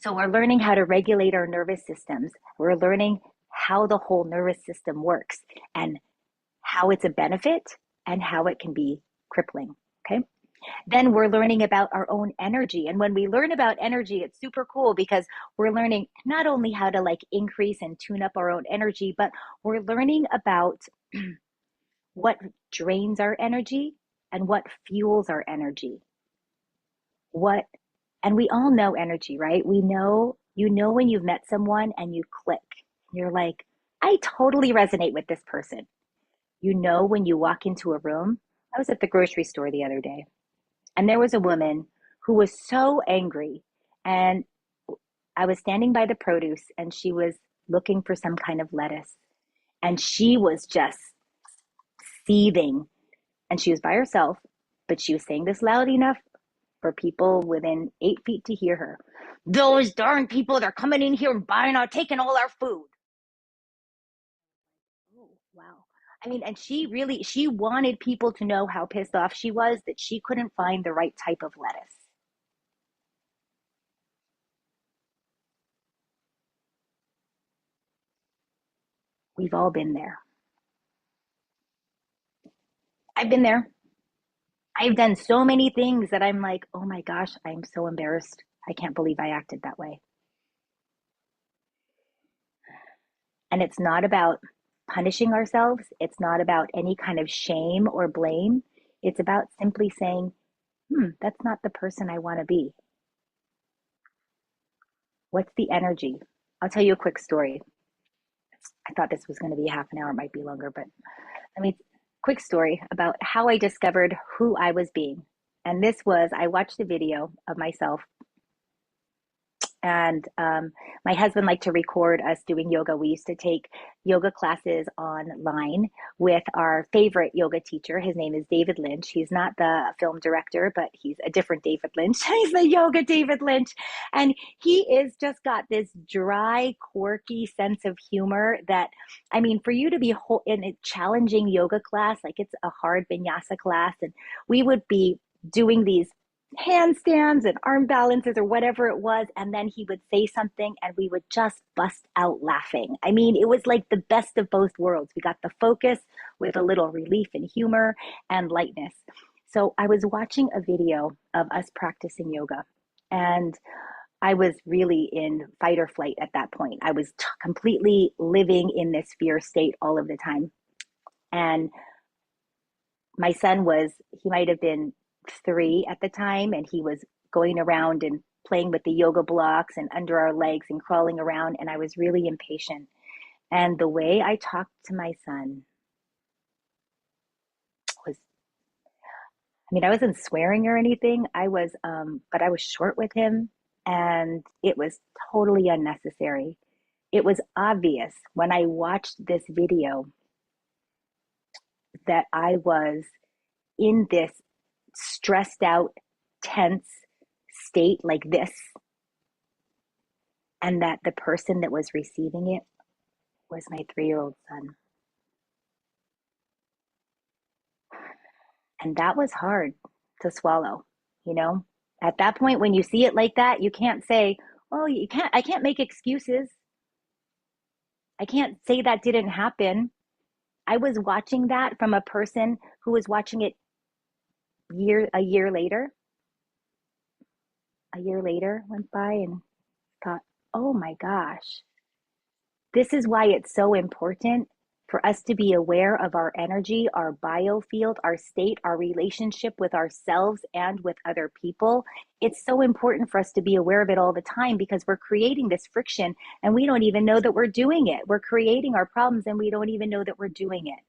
Speaker 1: So we're learning how to regulate our nervous systems. We're learning how the whole nervous system works and how it's a benefit and how it can be crippling. Okay. Then we're learning about our own energy. And when we learn about energy, it's super cool because we're learning not only how to like increase and tune up our own energy, but we're learning about what drains our energy and what fuels our energy. What, and we all know energy, right? We know, you know, when you've met someone and you click, you're like, I totally resonate with this person. You know, when you walk into a room, I was at the grocery store the other day and there was a woman who was so angry. And I was standing by the produce and she was looking for some kind of lettuce and she was just seething and she was by herself, but she was saying this loud enough for people within 8 feet to hear her. Those darn people, they're coming in here and buying our, taking all our food. Oh, wow. I mean, and she really, she wanted people to know how pissed off she was that she couldn't find the right type of lettuce. We've all been there. I've been there. I've done so many things that I'm like, oh my gosh, I'm so embarrassed. I can't believe I acted that way. And it's not about punishing ourselves. It's not about any kind of shame or blame. It's about simply saying, that's not the person I want to be. What's the energy? I'll tell you a quick story. I thought this was going to be half an hour, it might be longer, but I mean, quick story about how I discovered who I was being. And this was, I watched a video of myself and my husband liked to record us doing yoga. We used to take yoga classes online with our favorite yoga teacher. His name is David Lynch. He's not the film director, but he's a different David Lynch. He's the yoga David Lynch. And he is just got this dry, quirky sense of humor that, I mean, for you to be in a challenging yoga class, like it's a hard vinyasa class, and we would be doing these handstands and arm balances or whatever it was. And then he would say something and we would just bust out laughing. I mean, it was like the best of both worlds. We got the focus with a little relief and humor and lightness. So I was watching a video of us practicing yoga and I was really in fight or flight at that point. I was completely living in this fear state all of the time. And my son was, he might have been 3 at the time, and he was going around and playing with the yoga blocks and under our legs and crawling around. And I was really impatient. And the way I talked to my son was, I mean, I wasn't swearing or anything. But I was short with him and it was totally unnecessary. It was obvious when I watched this video that I was in this stressed out, tense state like this, and that the person that was receiving it was my 3-year-old son. And that was hard to swallow, you know? At that point, when you see it like that, you can't say, oh, I can't make excuses. I can't say that didn't happen. I was watching that from a person who was watching it a year later. A year later went by and thought, oh my gosh, this is why it's so important for us to be aware of our energy, our biofield, our state, our relationship with ourselves and with other people. It's so important for us to be aware of it all the time because we're creating this friction and we don't even know that we're doing it. We're creating our problems and we don't even know that we're doing it.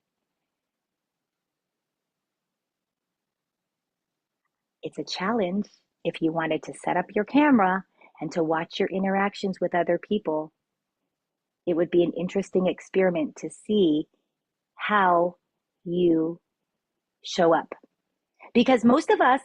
Speaker 1: It's a challenge if you wanted to set up your camera and to watch your interactions with other people, it would be an interesting experiment to see how you show up. Because most of us,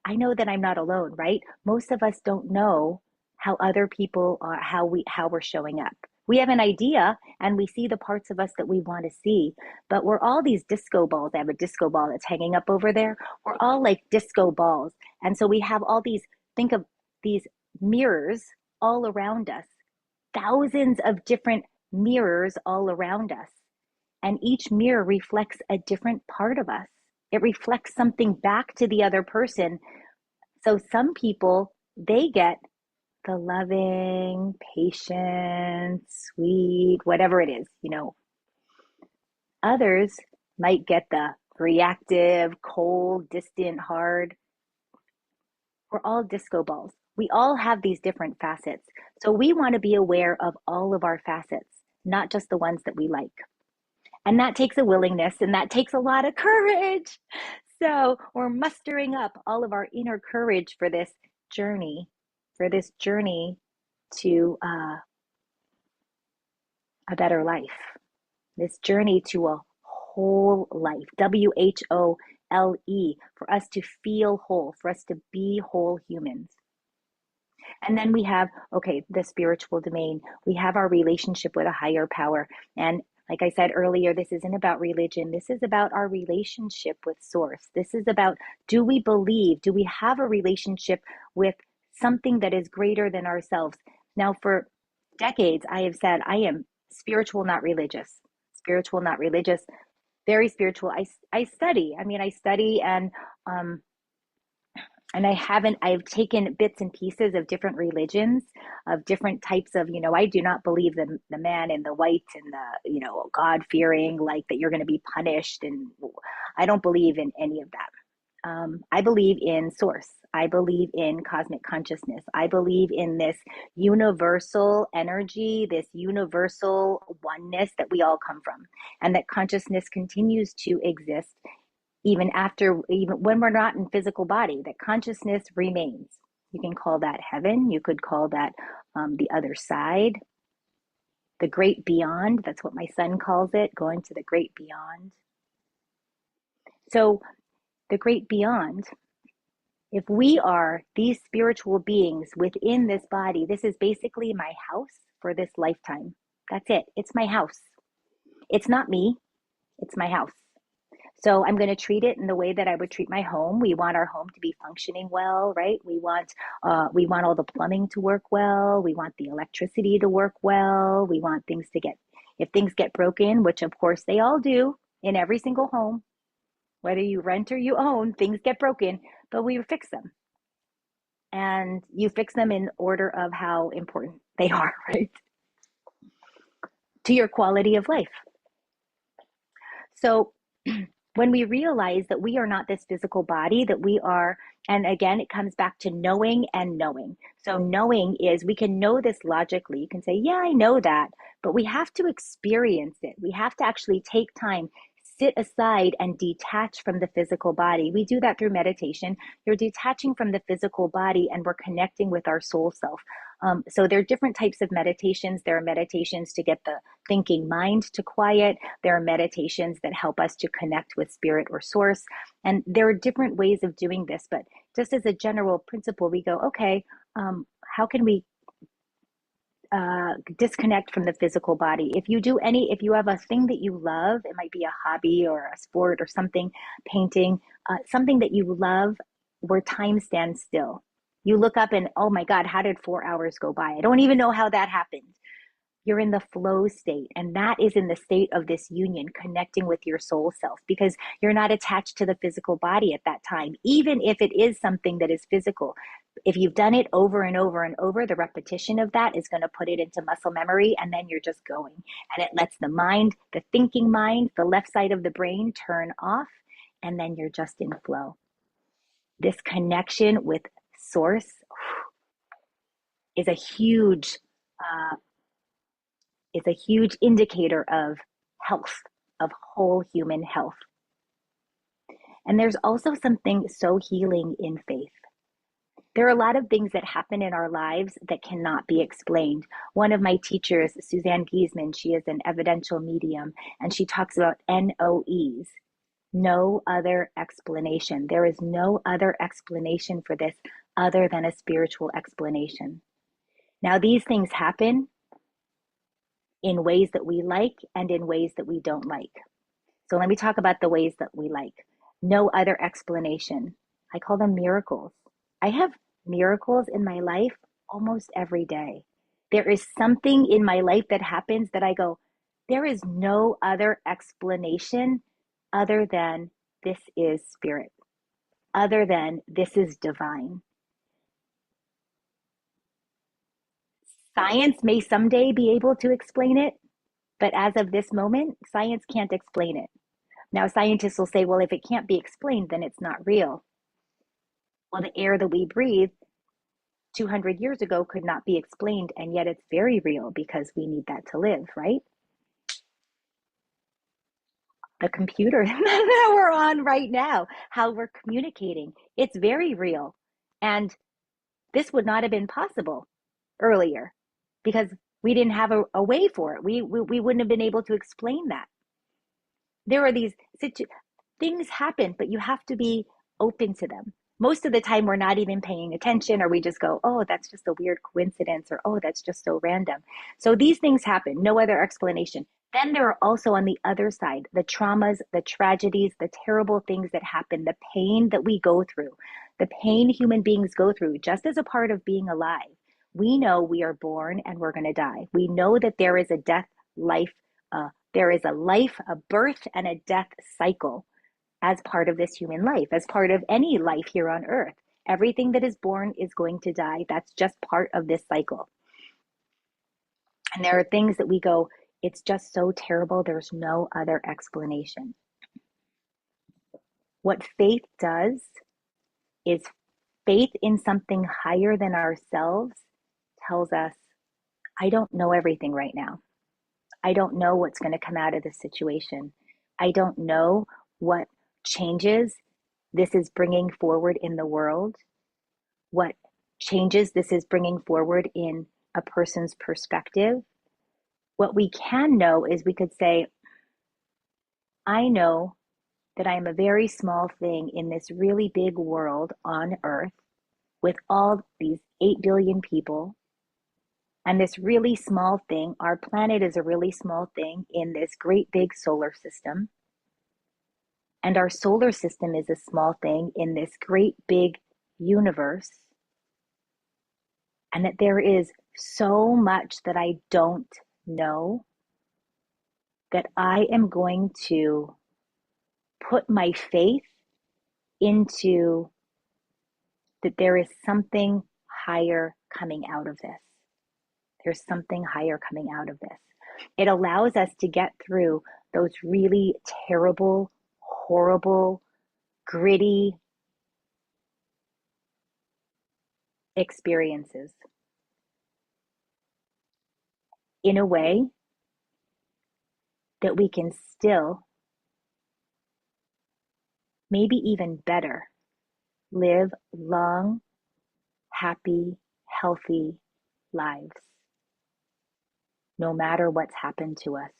Speaker 1: I know that I'm not alone, right? Most of us don't know how other people are, how we're showing up. We have an idea and we see the parts of us that we want to see, but we're all these disco balls. I have a disco ball that's hanging up over there. We're all like disco balls. And so we have all these, think of these mirrors all around us, thousands of different mirrors all around us. And each mirror reflects a different part of us. It reflects something back to the other person. So some people, they get the loving, patient, sweet, whatever it is, you know. Others might get the reactive, cold, distant, hard. We're all disco balls. We all have these different facets. So we want to be aware of all of our facets, not just the ones that we like. And that takes a willingness and that takes a lot of courage. So we're mustering up all of our inner courage for this journey to a better life, this journey to a whole life, WHOLE, for us to feel whole, for us to be whole humans. And then we have, okay, the spiritual domain. We have our relationship with a higher power. And like I said earlier, this isn't about religion. This is about our relationship with Source. This is about, do we believe, do we have a relationship with something that is greater than ourselves? Now, for decades, I have said, I am spiritual, not religious. Spiritual, not religious. Very spiritual. I study. I mean, I study um, and I've taken bits and pieces of different religions, of different types of, you know, I do not believe the man in the white and the, you know, God fearing, like that you're going to be punished. And I don't believe in any of that. I believe in Source. I believe in cosmic consciousness. I believe in this universal energy, this universal oneness that we all come from, and that consciousness continues to exist even when we're not in physical body, that consciousness remains. You can call that heaven. You could call that the other side, the great beyond. That's what my son calls it, going to the great beyond. So the great beyond, if we are these spiritual beings within this body, this is basically my house for this lifetime. That's it. It's my house. It's not me. It's my house. So I'm going to treat it in the way that I would treat my home. We want our home to be functioning well, right? We want all the plumbing to work well. We want the electricity to work well. We want things to get, if things get broken, which of course they all do in every single home, whether you rent or you own, things get broken, but we fix them. And you fix them in order of how important they are, right? To your quality of life. So when we realize that we are not this physical body, that we are, and again, it comes back to knowing and knowing. So knowing is, we can know this logically. You can say, yeah, I know that, but we have to experience it. We have to actually take time, sit aside and detach from the physical body. We do that through meditation. You're detaching from the physical body and we're connecting with our soul self. So there are different types of meditations. There are meditations to get the thinking mind to quiet. There are meditations that help us to connect with spirit or source. And there are different ways of doing this. But just as a general principle, we go, okay, how can we disconnect from the physical body? If you have a thing that you love, it might be a hobby or a sport or something, painting, something that you love where time stands still. You look up and, oh my God, how did 4 hours go by? I don't even know how that happened. You're in the flow state, and that is in the state of this union, connecting with your soul self, because you're not attached to the physical body at that time, even if it is something that is physical. If you've done it over and over and over, the repetition of that is going to put it into muscle memory, and then you're just going, and it lets the mind, the thinking mind, the left side of the brain turn off, and then you're just in flow. This connection with source is a huge uh, is a huge indicator of health, of whole human health. And there's also something so healing in faith, There are a lot of things that happen in our lives that cannot be explained. One of my teachers, Suzanne Giesman, she is an evidential medium, and she talks about NOEs, no other explanation. There is no other explanation for this other than a spiritual explanation. Now, these things happen in ways that we like and in ways that we don't like. So let me talk about the ways that we like. No other explanation. I call them miracles. I have miracles in my life almost every day. There is something in my life that happens that I go, there is no other explanation other than this is spirit, other than this is divine. Science may someday be able to explain it, but as of this moment, science can't explain it. Now, scientists will say, well, if it can't be explained, then it's not real. Well, the air that we breathe 200 years ago could not be explained, and yet it's very real because we need that to live, right? The computer that we're on right now, how we're communicating, it's very real. And this would not have been possible earlier because we didn't have a way for it. We wouldn't have been able to explain that. There are these things happen, but you have to be open to them. Most of the time, we're not even paying attention, or we just go, oh, that's just a weird coincidence, or oh, that's just so random. So these things happen, no other explanation. Then there are also on the other side, the traumas, the tragedies, the terrible things that happen, the pain that we go through, the pain human beings go through just as a part of being alive. We know we are born and we're going to die. We know that there is a death, life, there is a life, a birth, and a death cycle as part of this human life, as part of any life here on earth. Everything that is born is going to die. That's just part of this cycle. And there are things that we go, it's just so terrible, there's no other explanation. What faith does is faith in something higher than ourselves tells us, I don't know everything right now. I don't know what's going to come out of this situation. I don't know what changes this is bringing forward in the world, what changes this is bringing forward in a person's perspective. What we can know is we could say, I know that I am a very small thing in this really big world on earth with all these 8 billion people. And this really small thing, our planet is a really small thing in this great big solar system. And our solar system is a small thing in this great big universe. And that there is so much that I don't know that I am going to put my faith into that there is something higher coming out of this. There's something higher coming out of this. It allows us to get through those really terrible, horrible, gritty experiences in a way that we can still, maybe even better, live long, happy, healthy lives, no matter what's happened to us.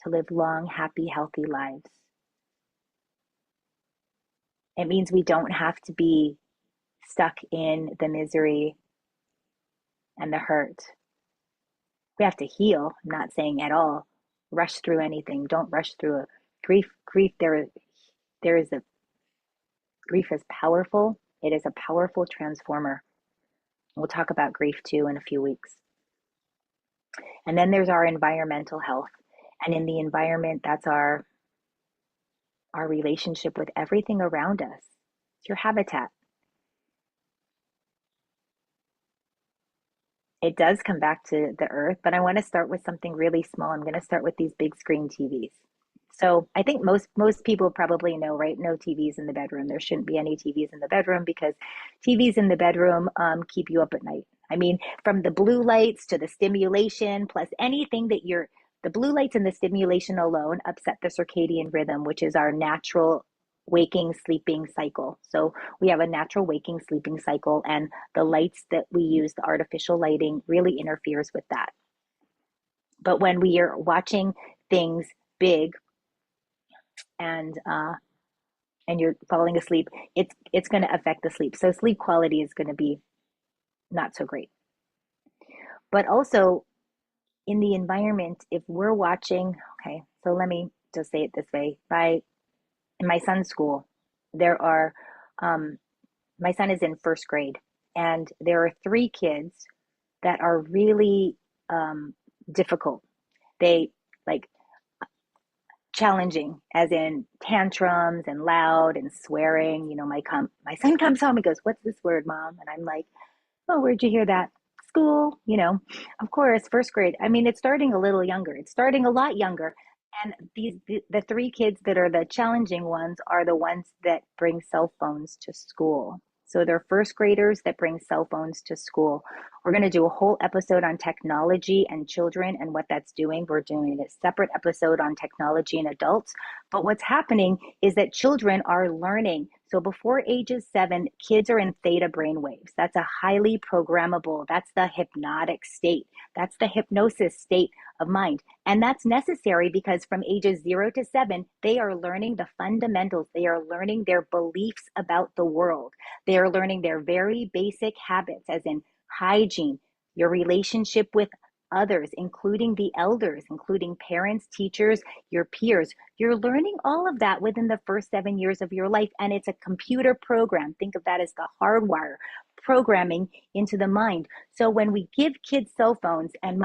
Speaker 1: To live long, happy, healthy lives. It means we don't have to be stuck in the misery and the hurt. We have to heal. I'm not saying at all rush through anything. Don't rush through a grief. There is a grief is powerful. It is a powerful transformer. We'll talk about grief too in a few weeks. And then there's our environmental health. And in the environment, that's our relationship with everything around us. It's your habitat. It does come back to the earth, but I want to start with something really small. I'm going to start with these big screen TVs. So I think most people probably know, right? No TVs in the bedroom. There shouldn't be any TVs in the bedroom because TVs in the bedroom keep you up at night. I mean, from the blue lights to the stimulation, plus anything that the blue lights and the stimulation alone upset the circadian rhythm, which is our natural waking sleeping cycle. So we have a natural waking sleeping cycle, and the lights that we use, the artificial lighting, really interferes with that. But when we are watching things big and you're falling asleep, it's going to affect the sleep. So sleep quality is going to be not so great. But also in the environment, if we're watching, okay, so let me just say it this way. In my son's school, there are um, my son is in first grade, and there are three kids that are really difficult. They like challenging, as in tantrums and loud and swearing. You know, my son comes home and goes, "What's this word, Mom?" And I'm like, "Oh, where'd you hear that?" School, you know. Of course, first grade. I mean, it's starting a little younger. It's starting a lot younger. And the three kids that are the challenging ones are the ones that bring cell phones to school. So they're first graders that bring cell phones to school. We're going to do a whole episode on technology and children and what that's doing. We're doing a separate episode on technology and adults. But what's happening is that children are learning. So before ages 7, kids are in theta brain waves. That's a highly programmable, that's the hypnotic state. That's the hypnosis state of mind. And that's necessary because from ages 0 to 7, they are learning the fundamentals. They are learning their beliefs about the world. They are learning their very basic habits, as in hygiene, your relationship with others, including the elders, including parents, teachers, your peers. You're learning all of that within the first 7 years of your life. And it's a computer program. Think of that as the hardwire programming into the mind. So when we give kids cell phones, and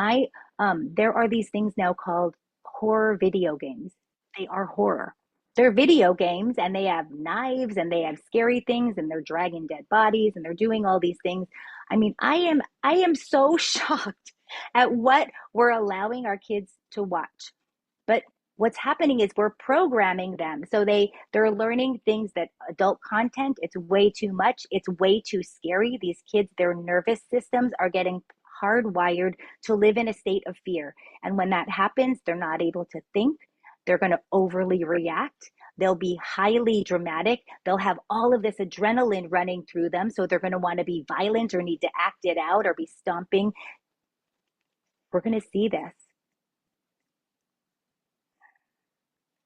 Speaker 1: there are these things now called horror video games. They are horror. They're video games, and they have knives, and they have scary things, and they're dragging dead bodies, and they're doing all these things. I mean, I am so shocked at what we're allowing our kids to watch. But what's happening is we're programming them. So they're learning things that adult content, it's way too much. It's way too scary. These kids, their nervous systems are getting hardwired to live in a state of fear. And when that happens, they're not able to think. They're going to overly react. They'll be highly dramatic. They'll have all of this adrenaline running through them. So they're going to want to be violent or need to act it out or be stomping. We're going to see this.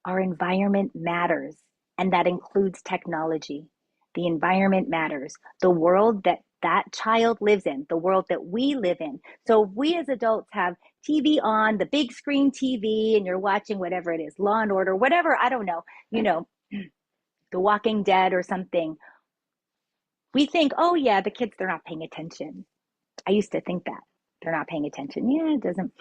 Speaker 1: Our environment matters, and that includes technology. The environment matters. The world that that child lives in, the world that we live in. So we as adults have TV on, the big screen TV, and you're watching whatever it is, Law and Order, whatever, I don't know, The Walking Dead or something. We think, oh yeah, the kids, they're not paying attention. I used to think that. They're not paying attention. Yeah, it doesn't.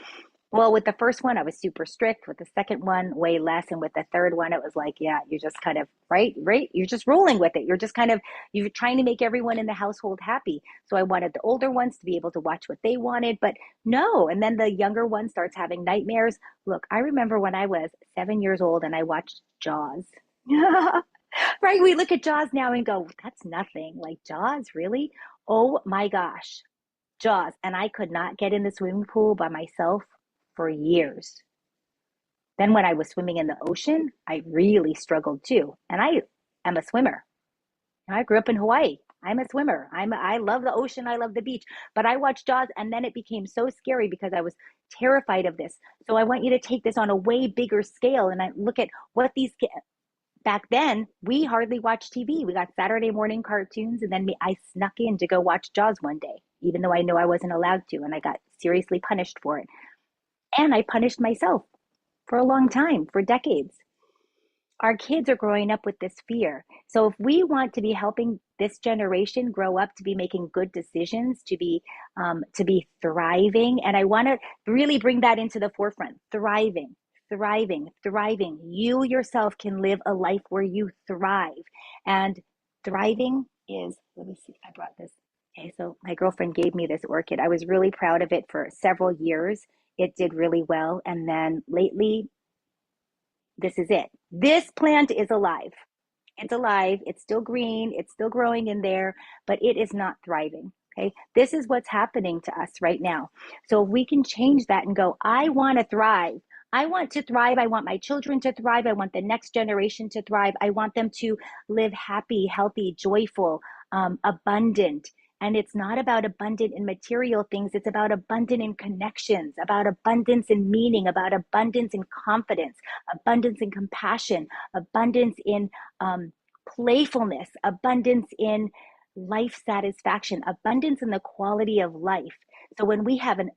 Speaker 1: Well, with the first one, I was super strict. With the second one, way less. And with the third one, it was like, yeah, you're just kind of right. You're just rolling with it. You're just kind of, you're trying to make everyone in the household happy. So I wanted the older ones to be able to watch what they wanted, but no. And then the younger one starts having nightmares. Look, I remember when I was 7 years old and I watched Jaws. Right? We look at Jaws now and go, that's nothing. Like Jaws, really? Oh my gosh. Jaws. And I could not get in the swimming pool by myself for years. Then when I was swimming in the ocean, I really struggled too. And I am a swimmer. I grew up in Hawaii. I'm a swimmer. I love the ocean. I love the beach. But I watched Jaws, and then it became so scary because I was terrified of this. So I want you to take this on a way bigger scale. And I look at what these back then, we hardly watched TV. We got Saturday morning cartoons, and then I snuck in to go watch Jaws one day, even though I know I wasn't allowed to, and I got seriously punished for it. And I punished myself for a long time, for decades. Our kids are growing up with this fear. So if we want to be helping this generation grow up to be making good decisions, to be thriving, and I want to really bring that into the forefront, thriving, thriving, thriving. You yourself can live a life where you thrive. And thriving is, let me see if I brought this. Okay, so my girlfriend gave me this orchid. I was really proud of it for several years. It did really well. And then lately, this is it. This plant is alive. It's alive. It's still green. It's still growing in there, but it is not thriving. Okay. This is what's happening to us right now. So if we can change that and go, I want to thrive. I want to thrive. I want my children to thrive. I want the next generation to thrive. I want them to live happy, healthy, joyful, abundant. And it's not about abundant in material things. It's about abundant in connections, about abundance in meaning, about abundance in confidence, abundance in compassion, abundance in playfulness, abundance in life satisfaction, abundance in the quality of life. So when we have an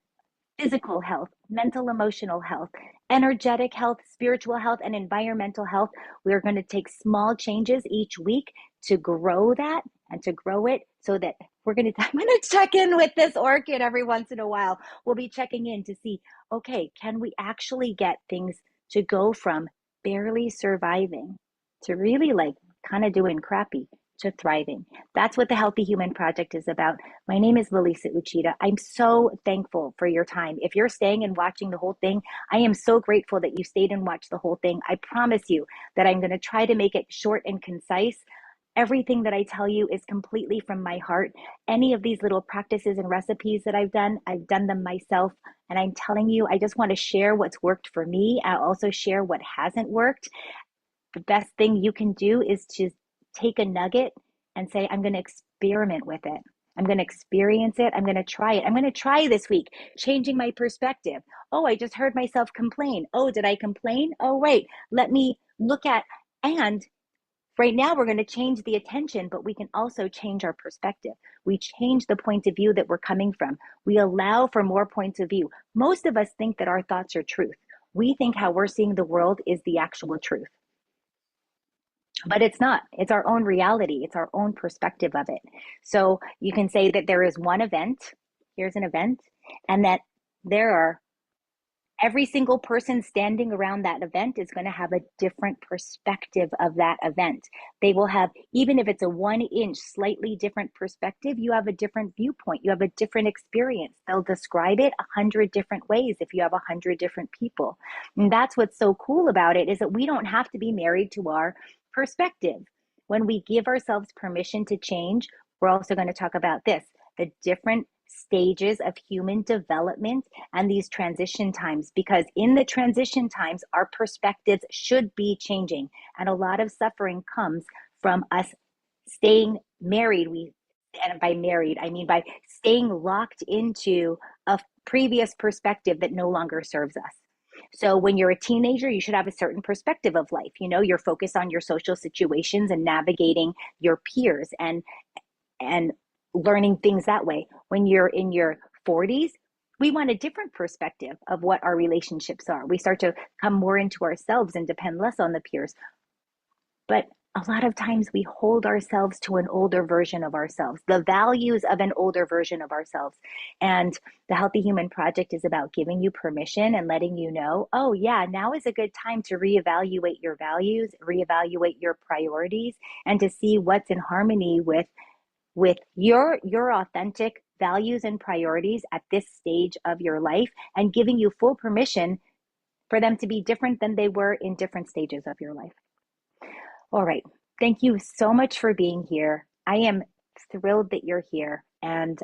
Speaker 1: physical health, mental, emotional health, energetic health, spiritual health, and environmental health, we're going to take small changes each week to grow that and to grow it so that I'm going to check in with this orchid every once in a while. We'll be checking in to see, okay, can we actually get things to go from barely surviving to really like kind of doing crappy to thriving? That's what the Healthy Human Project is about. My name is Melisa Uchida. I'm so thankful for your time. If you're staying and watching the whole thing, I am so grateful that you stayed and watched the whole thing. I promise you that I'm going to try to make it short and concise. Everything that I tell you is completely from my heart. Any of these little practices and recipes that I've done them myself. And I'm telling you, I just want to share what's worked for me. I'll also share what hasn't worked. The best thing you can do is to take a nugget and say, I'm going to experiment with it. I'm going to experience it. I'm going to try it. I'm going to try this week, changing my perspective. Oh, I just heard myself complain. Oh, did I complain? Oh, wait, let me look at, and right now we're going to change the attention, but we can also change our perspective. We change the point of view that we're coming from. We allow for more points of view. Most of us think that our thoughts are truth. We think how we're seeing the world is the actual truth. But it's not. It's our own reality. It's our own perspective of it. So you can say that there is one event, here's an event, and that there are every single person standing around that event is going to have a different perspective of that event. They will have, even if it's a 1 inch slightly different perspective, you have a different viewpoint. You have a different experience. They'll describe it 100 different ways if you have 100 different people. And that's what's so cool about it, is that we don't have to be married to our perspective. When we give ourselves permission to change, we're also going to talk about this, the different stages of human development and these transition times, because in the transition times, our perspectives should be changing. And a lot of suffering comes from us staying married. And by married, I mean by staying locked into a previous perspective that no longer serves us. So when you're a teenager, you should have a certain perspective of life. You know, you're focused on your social situations and navigating your peers and learning things that way. When you're in your 40s, we want a different perspective of what our relationships are. We start to come more into ourselves and depend less on the peers. But a lot of times we hold ourselves to an older version of ourselves, the values of an older version of ourselves. And the Healthy Human Project is about giving you permission and letting you know, oh, yeah, now is a good time to reevaluate your values, reevaluate your priorities, and to see what's in harmony with your authentic values and priorities at this stage of your life, and giving you full permission for them to be different than they were in different stages of your life. All right. Thank you so much for being here. I am thrilled that you're here. And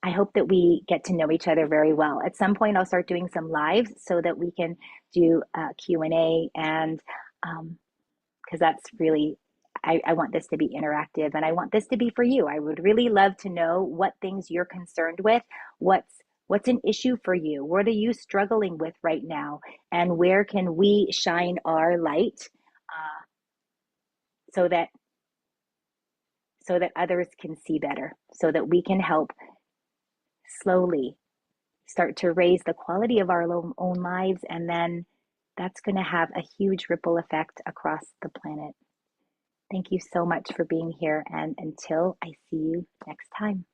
Speaker 1: I hope that we get to know each other very well. At some point, I'll start doing some lives so that we can do Q&A, and because that's really, I want this to be interactive, and I want this to be for you. I would really love to know what things you're concerned with. What's an issue for you? What are you struggling with right now? And where can we shine our light so that others can see better, so that we can help slowly start to raise the quality of our own lives, and then that's going to have a huge ripple effect across the planet. Thank you so much for being here, and until I see you next time.